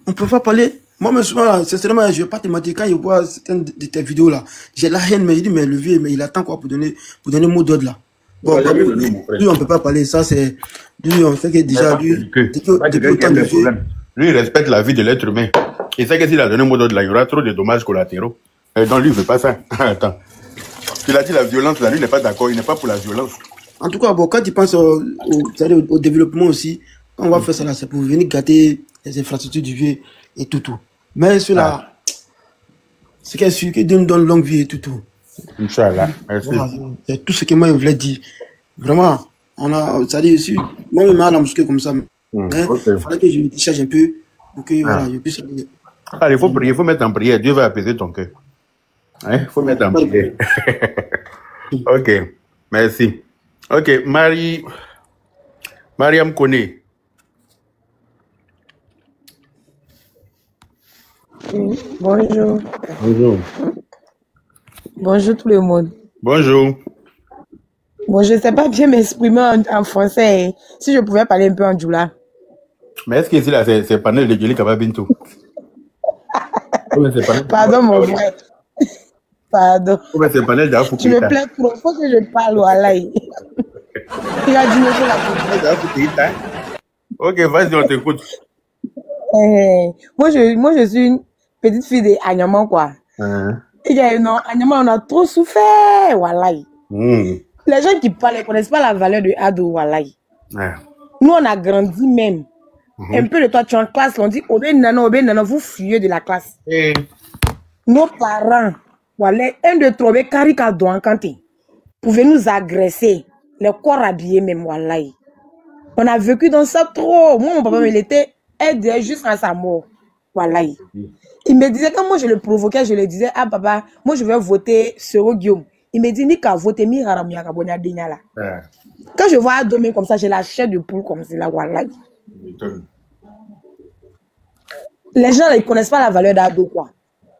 Speaker 10: On ne peut pas parler. Moi, mais souvent, sincèrement, je ne vais pas te mentir, quand je vois certaines de tes vidéos là, j'ai la haine, mais je dis, mais le vieux, mais il attend quoi pour donner mot d'ordre là. Bon, lui, on ne peut pas parler, ça c'est. Lui, on sait que déjà, lui, depuis autant de vieux.
Speaker 2: Lui, il respecte la vie de l'être humain. Il sait que s'il a donné mot d'ordre là, il y aura trop de dommages collatéraux. Donc lui, il ne veut pas ça. Attends. Il a dit la violence là, lui, il n'est pas d'accord, il n'est pas pour la violence.
Speaker 10: En tout cas, bon, quand tu penses au développement aussi, on va faire ça là, c'est pour venir gâter les infrastructures du vieux et tout. Mais cela, c'est qu'elle suit, qu'il donne longue vie et tout.
Speaker 2: Inch'Allah, merci.
Speaker 10: Voilà, c'est tout ce que moi je voulais dire. Vraiment, on a, ça dit aussi, moi je mets à la mosquée comme ça. Il fallait que je me décharge un peu pour que voilà, je puisse.
Speaker 2: Allez, il faut mettre en prière, Dieu va apaiser ton cœur. Il faut mettre en prière. Ok, merci. Ok, Mariam Koné.
Speaker 11: Bonjour.
Speaker 2: Bonjour.
Speaker 11: Bonjour tout le monde.
Speaker 2: Bonjour.
Speaker 11: Bon, je ne sais pas bien m'exprimer en français. Si je pouvais parler un peu en djoula.
Speaker 2: Mais est-ce que ici, là, c'est panel de Djoli Kababintou?
Speaker 11: Pardon, mon frère. Pardon.
Speaker 2: C'est panel d'Afou.
Speaker 11: Tu me plais trop. Il faut que je parle au Alaï. Il a dit me faire la
Speaker 2: Ok, vas-y, on t'écoute.
Speaker 11: Moi, je suis une petite fille de Agnaman, quoi. Il y a Agnaman, on a trop souffert, Walaï. Les gens qui parlent ne connaissent pas la valeur de Ado, Walaï. Nous, on a grandi même. Un peu de toi, tu es en classe, on dit, Obé Nana, vous fuyez de la classe. Nos parents, Walaï, 1, 2, 3, Karika Douankante, pouvaient nous agresser, les corps habillés même, Walaï. On a vécu dans ça trop. Moi, mon papa, il était aidé jusqu'à sa mort. Voilà. Il me disait, quand moi je le provoquais, je lui disais, ah papa, moi je vais voter Sero Guillaume. Il me dit, ni qu'à voter, mi raramia kabonya dinyala. Quand je vois Domé comme ça, j'ai la chair de poule comme ça, voilà. Les gens, ils ne connaissent pas la valeur d'Ado, quoi.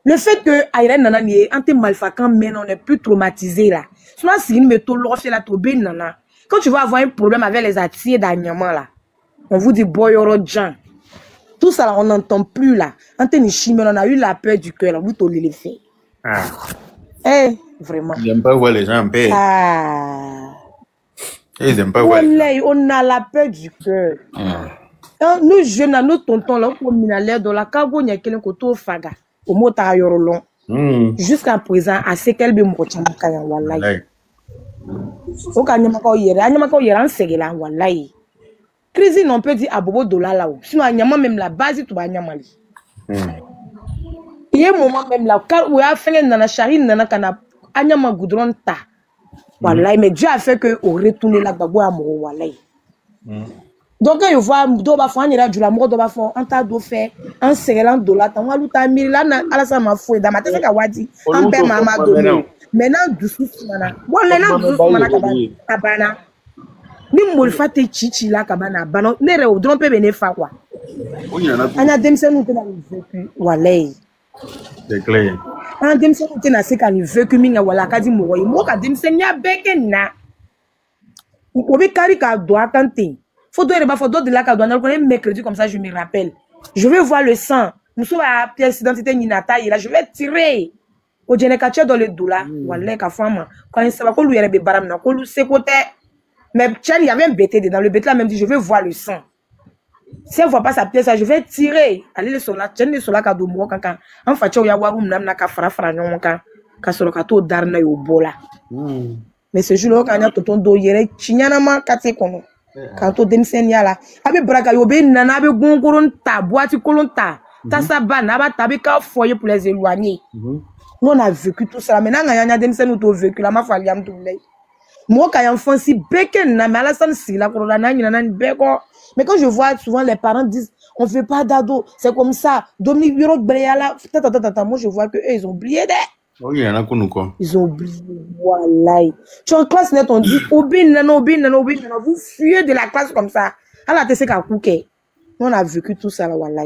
Speaker 11: Le fait que Ayren Nana n'y est anti-malfaquant, mais on n'est plus traumatisé, là. Souvent, si une méthode l'offre, la tobe Nana. Quand tu vas avoir un problème avec les attiers d'Agnaman, là, on vous dit, boyoro Jean. Tout ça, là, on n'entend plus, là. On a eu la peur du cœur, là. Vous tollez les faits. Vraiment.
Speaker 2: Ils n'aiment pas voir les gens en paix. Ils n'aiment pas voir.
Speaker 11: On a la peur du cœur. Nous, jeunes, nous, tontons, là, on a l'air de la cabo, il y a quelqu'un qui est faga. Au mot, t'as yorolon. Jusqu'à présent, à ce qu'elle be mouchama kaya, wallahi. Au cas où il y a un segela, wallahi. Crise, on peut dire à Bobo Dola là-haut. Sinon, il y a même la base, tu vas y aller. Il y a un moment même là, où il y a fait un charine, il y a un goudron ta. Wallahi, mais Dieu a fait que on retourne là, Babou Amoro, wallahi. Donc, quand je vois, Doba Fan, il y a du l'amour, Doba Fan, on t'a fait un segela Dola, t'as un louta mille là, à la sama fouille, dans ma tête, c'est Kawadi, un père maman donné. Maintenant, doucement, Kabana. Ni molfa te chichi la kabana bano nere o drompe bene fa quoi. Ana demse nous te na vécu walay.
Speaker 2: C'est clair.
Speaker 11: Ana demse nous te na se ka ni vécu minga wala kadi mo ka demse nya beke na. Obi kari ka doit kanté. Faut de la ka doit. On est mercredi comme ça, je me rappelle. Je vais voir le sang. Nous sommes à pièce d'identité Ninata et là je vais tirer. Au Djenekache dans le doula. Wallah ka femme. Quand il savait qu'on lui avait baram na qu'on lui côté. Mais Tchel, il y avait un bêté dedans. Le bêté là même dit je vais voir le sang. Si elle voit pas sa pièce, je vais tirer. Allez le sola, Tchel le sola ka dombo kankan. En fait, il y a warum namna ka fara nyonka. Ka solo ka to darna yo bola. Mais ce jour-là, quand il y a tonton do yere, chinyana kate kono. Quand on densen yala. Abe braka yo be nana abe gongoron ta boîte kolonta. Ta saba na ba tabe ka foyer pour les éloigner. Nous on a vécu tout ça. Maintenant quand il y a densen nous to vécu la ma faliam tout lay. Moi quand il y a enfant si beken na mais à la san si la corona na ni beko. Mais quand je vois souvent les parents disent on fait pas d'ado, c'est comme ça. Dominique Bureau Breyala, moi je vois que eux ils ont oublié des.
Speaker 2: Oui, il y en a quoi.
Speaker 11: Ils ont oublié. Voilà. Tu es en classe net, on dit obin, vous fuyez de la classe comme ça. Alors, tu sais qu'à couper. On a vécu tout ça là, voilà.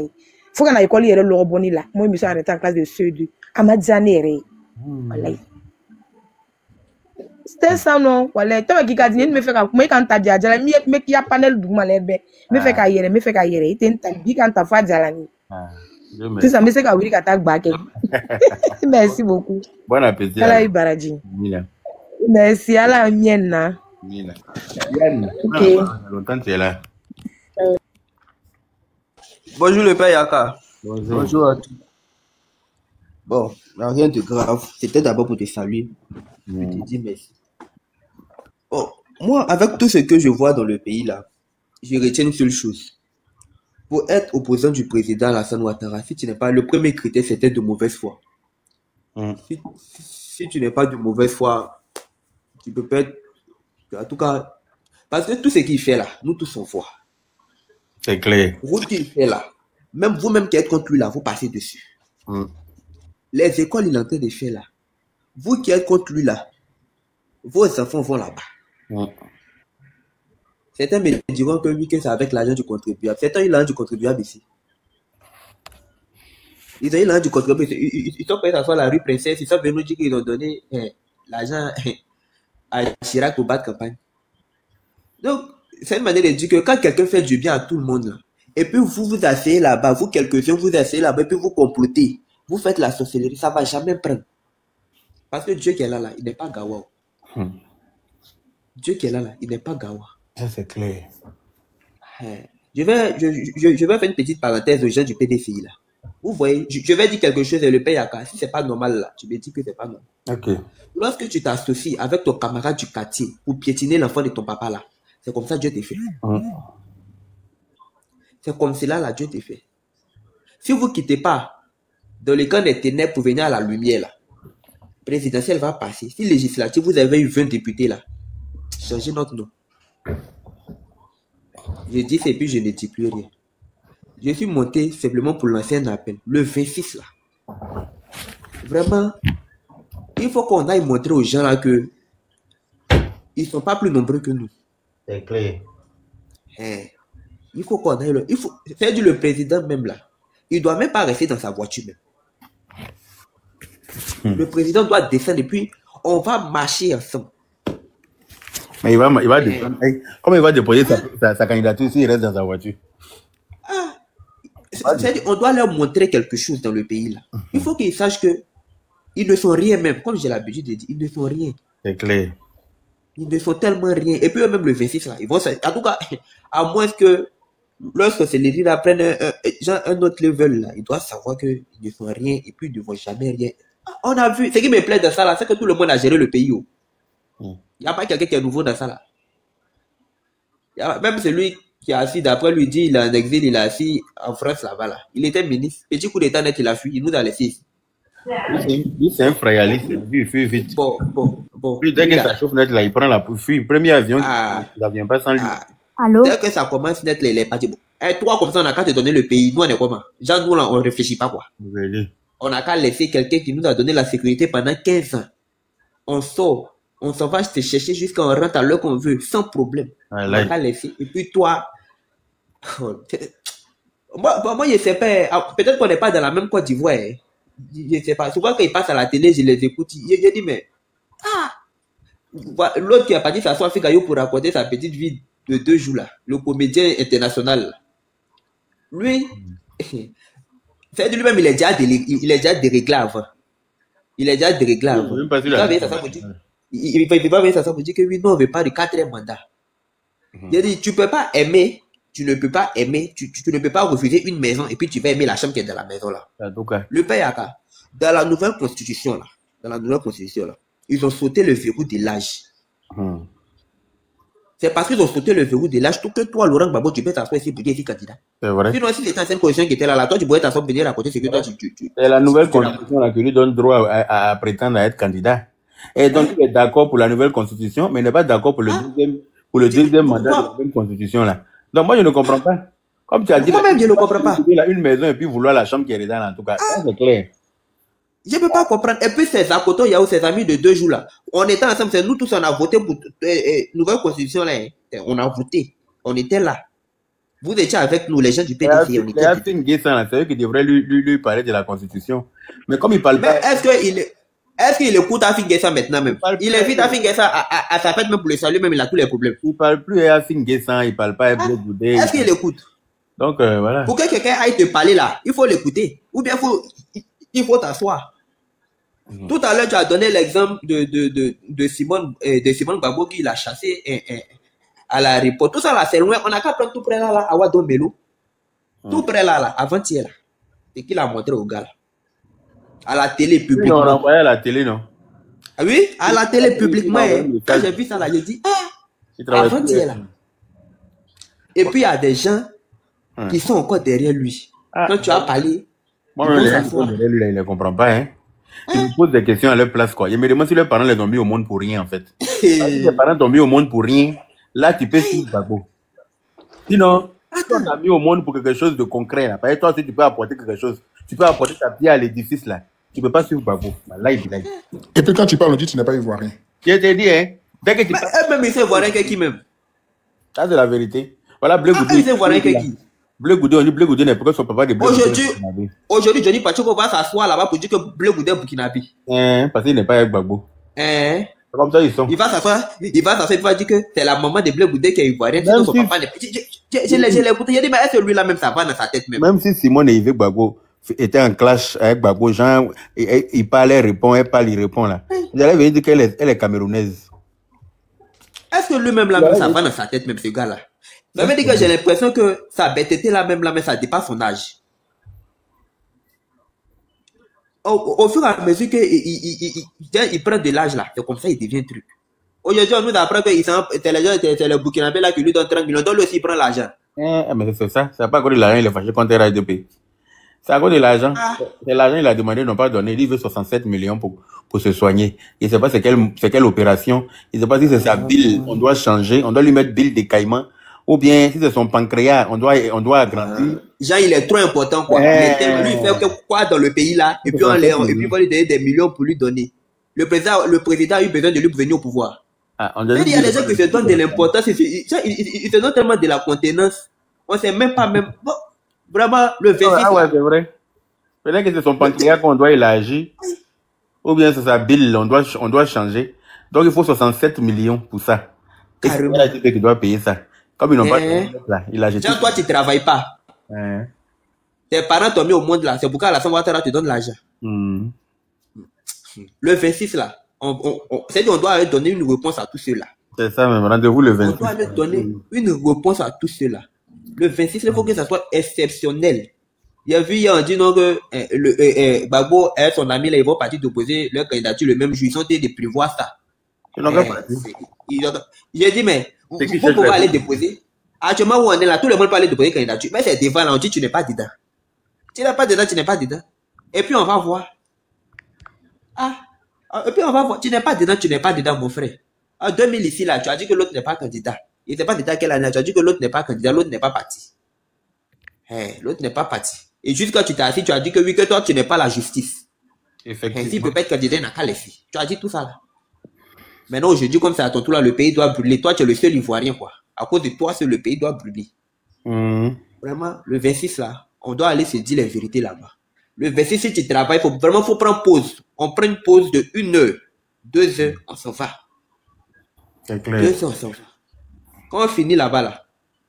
Speaker 11: Faut qu'on a école, il y a le reboni là. Moi, je me suis arrêté en classe de CE2. À ma dianère. Voilà. C'était ça, non? Voilà. Tu vois, qui a dit, me fait qu'à moi, quand t'as dit, mais qui a panel du malherbe. Me fait qu'à yere. Il t'es un tabi quand t'as fait dialani. Tout ça, mais c'est qu'à oui, qu'à back. Merci beaucoup.
Speaker 2: Bon appétit.
Speaker 11: Kala Baradji. Merci à la mienne.
Speaker 2: Ok. Longtemps tu es là.
Speaker 10: Bonjour le père Yaka.
Speaker 2: Bonjour
Speaker 10: à tous. Bon, rien de grave. C'était d'abord pour te saluer. Je te dis merci. Bon, moi, avec tout ce que je vois dans le pays là, je retiens une seule chose. Pour être opposant du président Alassane Ouattara, si tu n'es pas le premier critère, c'était de mauvaise foi. Si tu n'es pas de mauvaise foi, tu peux pas être. En tout cas, parce que tout ce qu'il fait là, nous tous on foi.
Speaker 2: C'est clair.
Speaker 10: Vous qui fait là, même vous-même qui êtes contre lui là, vous passez dessus. Les écoles, il est en train de faire là. Vous qui êtes contre lui là, vos enfants vont là-bas. Certains me diront que oui, que c'est avec l'argent du contribuable. Certains, ils ont l'argent du contribuable ici. Ils ont l'argent du contribuable. Ils sont prêts à faire la rue Princesse. Ils sont venus dire qu'ils ont donné l'argent à Chirac pour battre campagne. Donc, c'est une manière de dire que quand quelqu'un fait du bien à tout le monde, là, et puis vous vous asseyez là-bas, vous quelques-uns vous asseyez là-bas, et puis vous complotez, vous faites la sorcellerie, ça ne va jamais prendre. Parce que Dieu qui est là, il n'est pas Gawa. Dieu qui est là, il n'est pas Gawa.
Speaker 2: Ça, c'est clair.
Speaker 10: Je vais faire une petite parenthèse aux gens du PDCI là. Vous voyez, je vais dire quelque chose et le père Yaka, si c'est pas normal là, tu me dis que c'est pas normal.
Speaker 2: Ok.
Speaker 10: Lorsque tu t'associes avec ton camarade du quartier pour piétiner l'enfant de ton papa là, c'est comme ça Dieu te fait. C'est comme cela là, Dieu te fait. Si vous ne quittez pas dans le camp des ténèbres pour venir à la lumière là, présidentielle va passer. Si législative, vous avez eu 20 députés là, changez notre nom. Je dis et puis je ne dis plus rien. Je suis monté simplement pour lancer un appel. Le 26 là. Vraiment, il faut qu'on aille montrer aux gens là que ils ne sont pas plus nombreux que nous.
Speaker 2: C'est clair.
Speaker 10: Il faut qu'on aille. C'est-à-dire le président même là. Il ne doit même pas rester dans sa voiture même. Le président doit descendre et puis on va marcher ensemble.
Speaker 2: Mais il va descendre. Comment il va déposer sa candidature s'il reste dans sa voiture?
Speaker 10: C'est-à-dire, on doit leur montrer quelque chose dans le pays là. Il faut qu'ils sachent que ils ne sont rien même. Comme j'ai l'habitude de dire, ils ne sont rien.
Speaker 2: C'est clair.
Speaker 10: Ils ne sont tellement rien. Et puis eux-mêmes le 26 là, ils vont. En tout cas, à moins que lorsque c'est les gens apprennent un autre level là, ils doivent savoir qu'ils ne sont rien et puis ils ne vont jamais rien. On a vu. Ce qui me plaît dans ça là, c'est que tout le monde a géré le pays. Il n'y a pas quelqu'un qui est nouveau dans ça là. Il y a même celui qui est assis, d'après lui dit, il est en exil, il est assis en France là-bas là. Il était ministre. Petit coup d'état net, il a fui, il nous a laissé ici.
Speaker 2: Lui, c'est un frayaliste. Il fuit vite.
Speaker 10: Bon.
Speaker 2: Puis dès que ça chauffe net là, il prend la fuite. Premier avion, il ne vient pas sans lui.
Speaker 11: Allô?
Speaker 10: Dès que ça commence net là, il est parti. Bon. Et toi, comme ça, on n'a qu'à te donner le pays. Nous, on est comment? Genre, nous, là, on ne réfléchit pas quoi.
Speaker 2: Really?
Speaker 10: On n'a qu'à laisser quelqu'un qui nous a donné la sécurité pendant 15 ans. On sort. On s'en va te chercher jusqu'à on rentre à l'heure qu'on veut, sans problème. On n'a qu'à laisser. Et puis toi, moi, je sais pas. Peut-être qu'on n'est pas dans la même Côte d'Ivoire. Je sais pas. Souvent, quand ils passent à la télé, je les écoute. Je dis, mais
Speaker 12: L'autre qui a parti s'asseoir à Fikayo pour raconter sa petite vie de 2 jours là, le comédien international là. Lui, fait de lui-même, il est déjà déréglé avant. Il est déjà déréglé avant. Il va venir s'asseoir pour dire que oui, non, on ne veut pas de 4e mandat. Il a dit, tu ne peux pas aimer, tu ne peux pas aimer, tu ne peux pas refuser une maison et puis tu vas aimer la chambre qui est dans la maison là. Le père Yaka, dans la nouvelle constitution là, ils ont sauté le verrou de l'âge. C'est parce qu'ils ont sauté le verrou de l'âge que toi, Laurent Gbagbo, tu peux t'asseoir ici pour dire candidat.
Speaker 2: C'est vrai.
Speaker 12: Sinon, si c'était une condition qui était là, toi, tu pourrais t'asseoir pour venir raconter ce que toi, tu...
Speaker 2: C'est la nouvelle constitution là, qui lui donne droit à prétendre à être candidat. Et donc, il est d'accord pour la nouvelle constitution, mais il n'est pas d'accord pour le deuxième mandat de la même constitution là. Donc, moi, je ne comprends pas. Comme tu as dit,
Speaker 12: moi-même, je ne comprends pas.
Speaker 2: Une maison et puis vouloir la chambre qui est dedans, en tout cas. C'est clair.
Speaker 12: Je ne peux pas comprendre. Et puis, c'est Zakoto, il y a ses amis de 2 jours là. On était ensemble, c'est nous tous, on a voté pour nouvelle constitution là. On a voté. On était là. Vous étiez avec nous, les gens du PDC.
Speaker 2: C'est eux qui devraient lui parler de la constitution. Mais comme il parle pas.
Speaker 12: Est-ce qu'il écoute Afin Guessa maintenant même? Il invite Afin Guessa à sa fête même pour le salut, même il a tous les problèmes.
Speaker 2: Il ne parle plus à Afin Guessa, il ne parle pas à Blé Goudé.
Speaker 12: Est-ce qu'il écoute?
Speaker 2: Donc, voilà.
Speaker 12: Pour que quelqu'un aille te parler là, il faut l'écouter. Ou bien il faut t'asseoir. Tout à l'heure, tu as donné l'exemple de Simone Gbagbo qui l'a chassé à l'aéroport. Tout ça là, c'est loin. On n'a qu'à prendre tout près là, à Wadombelo. Tout près là, avant-hier là. C'est qu'il a montré au gars là. À la télé publiquement.
Speaker 2: On l'a envoyé à la télé, non?
Speaker 12: Ah oui, à la télé publiquement. Quand j'ai vu ça là, j'ai dit, avant-hier là. Et puis il y a des gens qui sont encore derrière lui. Quand tu as parlé,
Speaker 2: moi, derrière lui, il ne comprend pas, hein. Ils me posent des questions à leur place, quoi. Je me demande si leurs parents les ont mis au monde pour rien, en fait. Si les parents t'ont mis au monde pour rien, là, tu peux suivre Gbagbo. Sinon, si on t'a mis au monde pour quelque chose de concret, là, par exemple, toi aussi, tu peux apporter quelque chose. Tu peux apporter ta pierre à l'édifice, là. Tu ne peux pas suivre Gbagbo. Là, il dit.
Speaker 3: Et puis, quand tu parles, on dit que tu n'es pas ivoirien.
Speaker 2: Je t'ai dit, hein. Dès que tu
Speaker 12: parles. Eux-mêmes, ils sont ivoiriens que qui même?
Speaker 2: Ça, c'est la vérité. Voilà, Blé Goudé.
Speaker 12: Ils sont ivoiriens que qui?
Speaker 2: Blé Goudé, on dit Blé Goudé n'est pas son papa de Blé Goudé.
Speaker 12: Aujourd'hui, Johnny Pacheco va s'asseoir là-bas pour dire que Blé Goudé est burkinabé.
Speaker 2: Parce qu'il n'est pas avec Gbagbo. Comme ça, ils sont.
Speaker 12: Il va s'asseoir, il va dire que c'est la maman de Blé Goudé qui est ivoirienne. Sinon, son papa n'est pas. Je l'ai écouté, j'ai dit, mais est-ce que lui-là même, ça va dans sa tête même?
Speaker 2: Même si Simone et Yves Gbagbo étaient en clash avec Gbagbo, genre, il parle, il répond, elle parle, il répond là. J'allais venir dire qu'elle est camerounaise.
Speaker 12: Est-ce que lui-même là, même, ça va dans sa tête même, ce gars-là? Ça veut dire que j'ai l'impression que sa bêteté là même, mais ça dépasse son âge. Au fur et à mesure qu'il prend de l'âge là, c'est comme ça il devient truc. Aujourd'hui, on nous apprend que c'est le Burkinabé là qui lui donne 30 millions, donc lui aussi il prend l'argent.
Speaker 2: Mais c'est ça, c'est pas à cause de l'argent, il est fâché contre RDP. C'est à cause de l'argent. C'est l'argent, il a demandé, ils n'ont pas donné. Il veut 67 millions pour se soigner. Il ne sait pas c'est quelle opération. Il ne sait pas si c'est sa bile, on doit changer, on doit lui mettre bile des caïmans. Ou bien, si c'est son pancréas, on doit agrandir.
Speaker 12: Genre, il est trop important, quoi. Lui, il fait quoi dans le pays, là, et puis on va lui donner des millions pour lui donner. Le président a eu besoin de lui pour venir au pouvoir. Il y a des gens qui se donnent de l'importance, ils se donnent tellement de la contenance. On ne sait même pas, bon, vraiment, le vérif.
Speaker 2: Ouais, c'est vrai. Peut-être que c'est son pancréas qu'on doit élargir. Ou bien c'est sa bile, on doit changer. Donc, il faut 67 millions pour ça.
Speaker 12: Carrément.
Speaker 2: C'est qui doit payer ça. Comme ils n'ont pas là, il a jeté.
Speaker 12: Genre, toi, tu ne travailles pas. Tes parents t'ont mis au monde là. C'est pourquoi la Ouattara te donne l'argent. Le 26 là, c'est-à-dire qu'on doit donner une réponse à tous ceux-là.
Speaker 2: C'est ça même, rendez-vous le 26.
Speaker 12: On doit leur donner une réponse à tous ceux-là. Le 26, il faut que ça soit exceptionnel. Il y a vu, il y a dit non que Gbagbo et son ami là, ils vont partir déposer leur candidature le même jour. Ils sont en train de prévoir ça. J'ai dit, mais vous pouvez aller déposer. Actuellement, où on est là, tout le monde peut aller déposer candidature. Mais c'est devant là, on dit tu n'es pas dedans. Tu n'es pas dedans, tu n'es pas dedans. Et puis on va voir. Et puis on va voir. Tu n'es pas dedans, mon frère. En 2000 ici, là, tu as dit que l'autre n'est pas candidat. Il n'était pas dedans quelle année. Tu as dit que l'autre n'est pas candidat, l'autre n'est pas parti. L'autre n'est pas parti. Et juste quand tu t'es assis, tu as dit que oui, que toi, tu n'es pas la justice.
Speaker 2: Effectivement.
Speaker 12: S'il peut pas être candidat, il n'a qu'à les faire. Tu as dit tout ça là. Maintenant, aujourd'hui, comme c'est à ton tour là, le pays doit brûler. Toi, tu es le seul Ivoirien, quoi. À cause de toi, le pays doit brûler. Vraiment, le 26 là, on doit aller se dire les vérités là-bas. Le 26, si tu travailles, faut prendre pause. On prend une pause de 1 heure, 2 heures, on s'en va.
Speaker 2: C'est clair.
Speaker 12: 200 enfants. Quand on finit là-bas, là,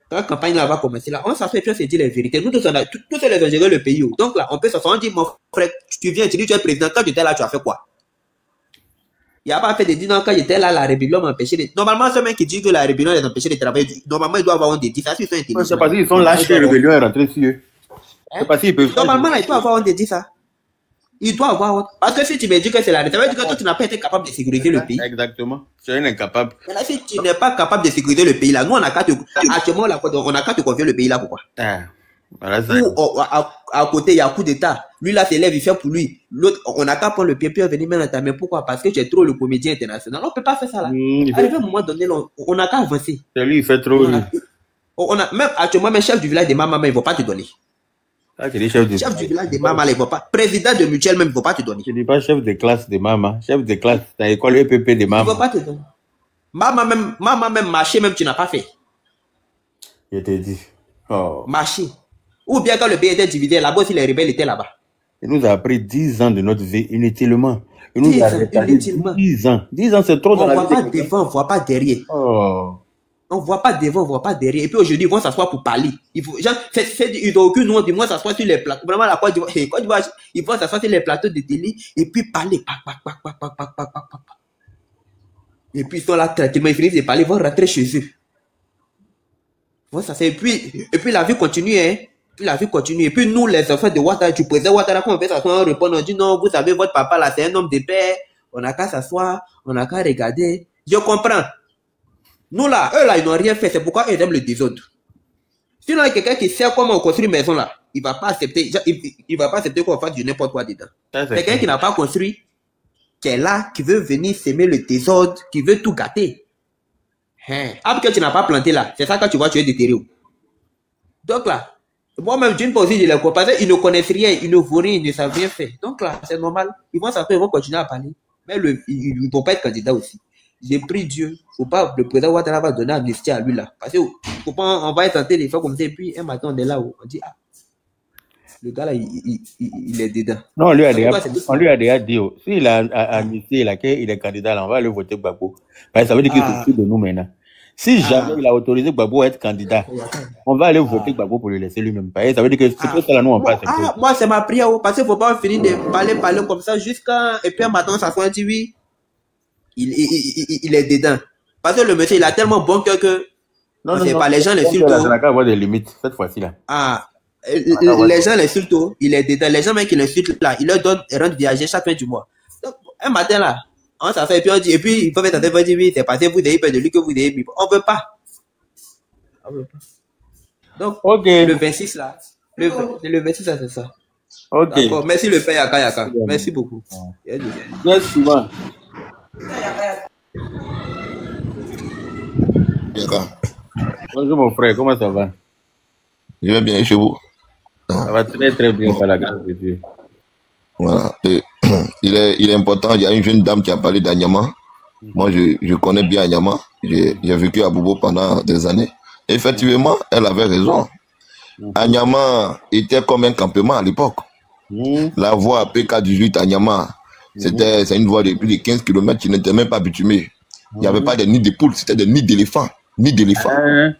Speaker 12: quand la campagne là va commencer, là, on s'assoit et puis on se dit les vérités. Nous tous, tous les ont géré le pays. Donc là, on peut s'asseoir, on dit, mon frère, tu viens, tu dis, tu es président, quand tu étais là, tu as fait quoi? Il n'y a pas fait de dire, non, quand j'étais là, la rébellion m'a empêché de... Normalement, ce mec qui dit que la rébellion les empêché de travailler, normalement, il doit avoir un dédit. Ça, c'est intelligent.
Speaker 2: C'est parce qu'ils sont lâchés, la rébellion est rentrée sur eux. C'est parce qu'ils peuvent...
Speaker 12: Normalement, là, il doit avoir un dédit, ça. Il doit avoir... Parce que si tu me dis que c'est la rébellion, ça veut dire que toi, tu n'as pas été capable de sécuriser le pays.
Speaker 2: Exactement. Tu es incapable.
Speaker 12: Mais là, si tu n'es pas capable de sécuriser le pays, là, nous, on a qu'à te... Actuellement, on a qu'à te confier le pays, là, pourquoi?
Speaker 2: Voilà, ça...
Speaker 12: Ou à côté, il y a un coup d'État. Lui, là, s'élève, il fait pour lui. L'autre, on a qu'à prendre le pied venir mettre dans ta main. Pourquoi? Parce que tu es trop le comédien international. On ne peut pas faire ça, là. Arrivé à un moment donné, on a qu'à avancer.
Speaker 2: C'est lui, il fait trop.
Speaker 12: Même actuellement, même chef du village de Mama, il ne va pas te donner.
Speaker 2: Ah, tu dis chef
Speaker 12: du village de Mama, il ne va pas. Président de mutuelle, même, il ne va pas te donner.
Speaker 2: Tu dis pas chef de classe de Mama. Chef de classe, t'as l'école EPP de Mama.
Speaker 12: Il ne va pas te donner. Mama, même marché, même, tu n'as pas fait.
Speaker 2: Je te dis. Oh.
Speaker 12: Marché. Ou bien quand le pays était divisé, là-bas aussi les rebelles étaient là-bas.
Speaker 2: Il nous a pris 10 ans de notre vie inutilement. Il nous a retardé 10 ans. 10 ans, c'est trop dans la vie.
Speaker 12: On ne voit pas devant, on ne voit pas derrière.
Speaker 2: Oh.
Speaker 12: On ne voit pas devant, on ne voit pas derrière. Et puis aujourd'hui, ils vont s'asseoir pour parler. Ils n'ont aucune honte. Ils vont s'asseoir sur les plateaux. Vraiment, la Côte d'Ivoire, ils vont s'asseoir sur les plateaux de télé et puis parler. Et puis ils sont là tranquillement, ils finissent de parler, ils vont rentrer chez eux. Bon, ça c'est... Et puis la vie continue, hein. Puis la vie continue. Et puis nous, les enfants de Ouattara, du président Ouattara, quand on fait s'asseoir, on répond, on dit non, vous savez, votre papa là, c'est un homme de paix. On n'a qu'à s'asseoir, on n'a qu'à regarder. Je comprends. Nous là, eux là, ils n'ont rien fait. C'est pourquoi ils aiment le désordre. Sinon, il y a quelqu'un qui sait comment on construit une maison là, il va pas accepter, il va pas accepter qu'on fasse du n'importe quoi dedans. Quelqu'un qui n'a pas construit, qui est là, qui veut venir s'aimer le désordre, qui veut tout gâter. Après que tu n'as pas planté là, c'est ça quand tu vois, tu es déterré. Donc là, moi-même, d'une position, je les comprends. Parce qu'ils ne connaissent rien, ils ne voient rien, ils ne savent rien faire. Donc là, c'est normal. Ils vont s'asseoir, ils vont continuer à parler. Mais ils ne vont pas être candidats aussi. J'ai pris Dieu. Faut pas, le président Ouattara va donner amnistie à lui là. Parce que, faut pas, on va être tenté de faire comme ça. Et puis, un matin, on est là, on dit, ah, le gars là, il est dedans.
Speaker 2: Non, on lui a déjà dit, s'il a amnistié là, qu'il est candidat là, on va aller voter Gbagbo. Parce que ça veut dire qu'il s'occupe de nous maintenant. Si jamais il a autorisé Gbagbo à être candidat, on va aller voter Gbagbo pour le laisser lui-même. Ça veut dire que c'est ça là, nous on passe.
Speaker 12: Moi, c'est ma prière, parce qu'il ne faut pas finir de parler comme ça jusqu'à. Et puis un matin, ça fait dit oui, il est dedans. Parce que le monsieur, il a tellement bon cœur que. Non, pas les gens l'insultent.
Speaker 2: Ça n'a qu'à avoir des limites cette fois-ci là.
Speaker 12: Les gens l'insultent, il est dedans. Les gens même qui l'insultent là, il leur donne rente viager chaque fin du mois. Donc, un matin là. On s'en fait, et puis on dit, et puis il faut mettre en tête, on dit, oui, c'est passé, vous avez peur de lui que vous avez mis. On veut pas. Donc, le 26 là, le 26 là, c'est ça.
Speaker 2: Ok.
Speaker 12: D'accord, merci le père Yaka. Merci beaucoup.
Speaker 2: Merci souvent.
Speaker 5: Yaka.
Speaker 2: Bonjour mon frère, comment ça va?
Speaker 5: Je vais bien chez vous.
Speaker 2: Ça va très bien par la grâce de Dieu.
Speaker 5: Voilà. Il est important, il y a une jeune dame qui a parlé d'Anyama. Moi, je connais bien Anyama. J'ai vécu à Bobo pendant des années. Et effectivement, elle avait raison. Anyama était comme un campement à l'époque. La voie PK18 Anyama, c'est une voie de plus de 15 km qui n'était même pas bitumée. Il n'y avait pas de nids de poules, c'était des nids d'éléphants. Il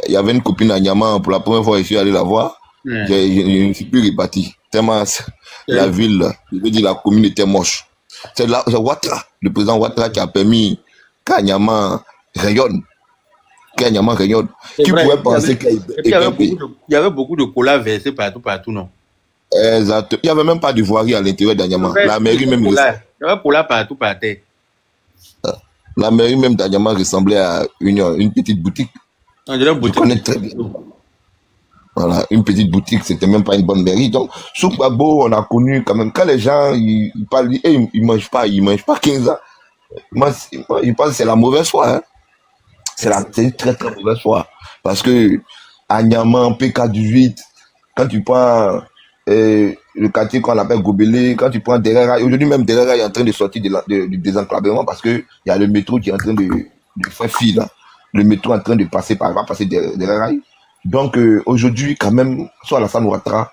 Speaker 5: y avait une copine Anyama, pour la première fois, je suis allé la voir. Je ne suis plus reparti. Tellement la ville, je veux dire la commune était moche. C'est Ouattara, le président Ouattara qui a permis qu'Anyama rayonne. Qui pouvait penser qu'il
Speaker 2: y avait beaucoup de cola versés partout, non?
Speaker 5: Exact. Il n'y avait même pas de voirie à l'intérieur d'Anyama. La mairie même.
Speaker 2: Il y avait cola partout par terre.
Speaker 5: La mairie même d'Anyama ressemblait à une petite boutique. Je connais très bien. Voilà, une petite boutique, c'était même pas une bonne mairie. Donc, sous Gbagbo, on a connu quand même, quand les gens, ils parlent, ils mangent pas 15 ans. Moi, je pense que c'est la mauvaise foi, hein. C'est une très très mauvaise foi. Parce que, Anyama, PK18, quand tu prends, le quartier qu'on appelle Gobelé, quand tu prends Derera, aujourd'hui même Derera est en train de sortir du désenclavement parce que il y a le métro qui est en train de faire fil, là. Le métro est en train de passer par, va passer Derera. Donc, aujourd'hui, quand même, sur Alassane Ouattara,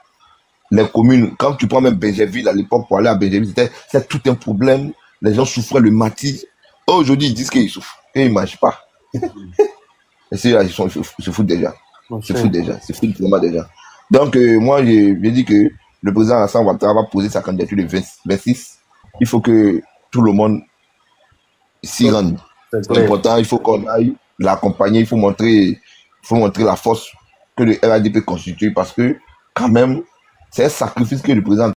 Speaker 5: les communes, quand tu prends même Benjerville à l'époque pour aller à Benjerville, c'était tout un problème. Les gens souffraient le matis. Aujourd'hui, ils disent qu'ils souffrent.
Speaker 13: et ils ne mangent pas. Et ceux-là, ils se foutent déjà. Se foutent déjà. Se foutent vraiment déjà. Donc, moi, j'ai dit que le président Alassane Ouattara va poser sa candidature le 26. Il faut que tout le monde s'y rende. C'est important, il faut qu'on aille l'accompagner, il faut montrer la force que le RHDP constitue parce que, quand même, c'est un sacrifice que le président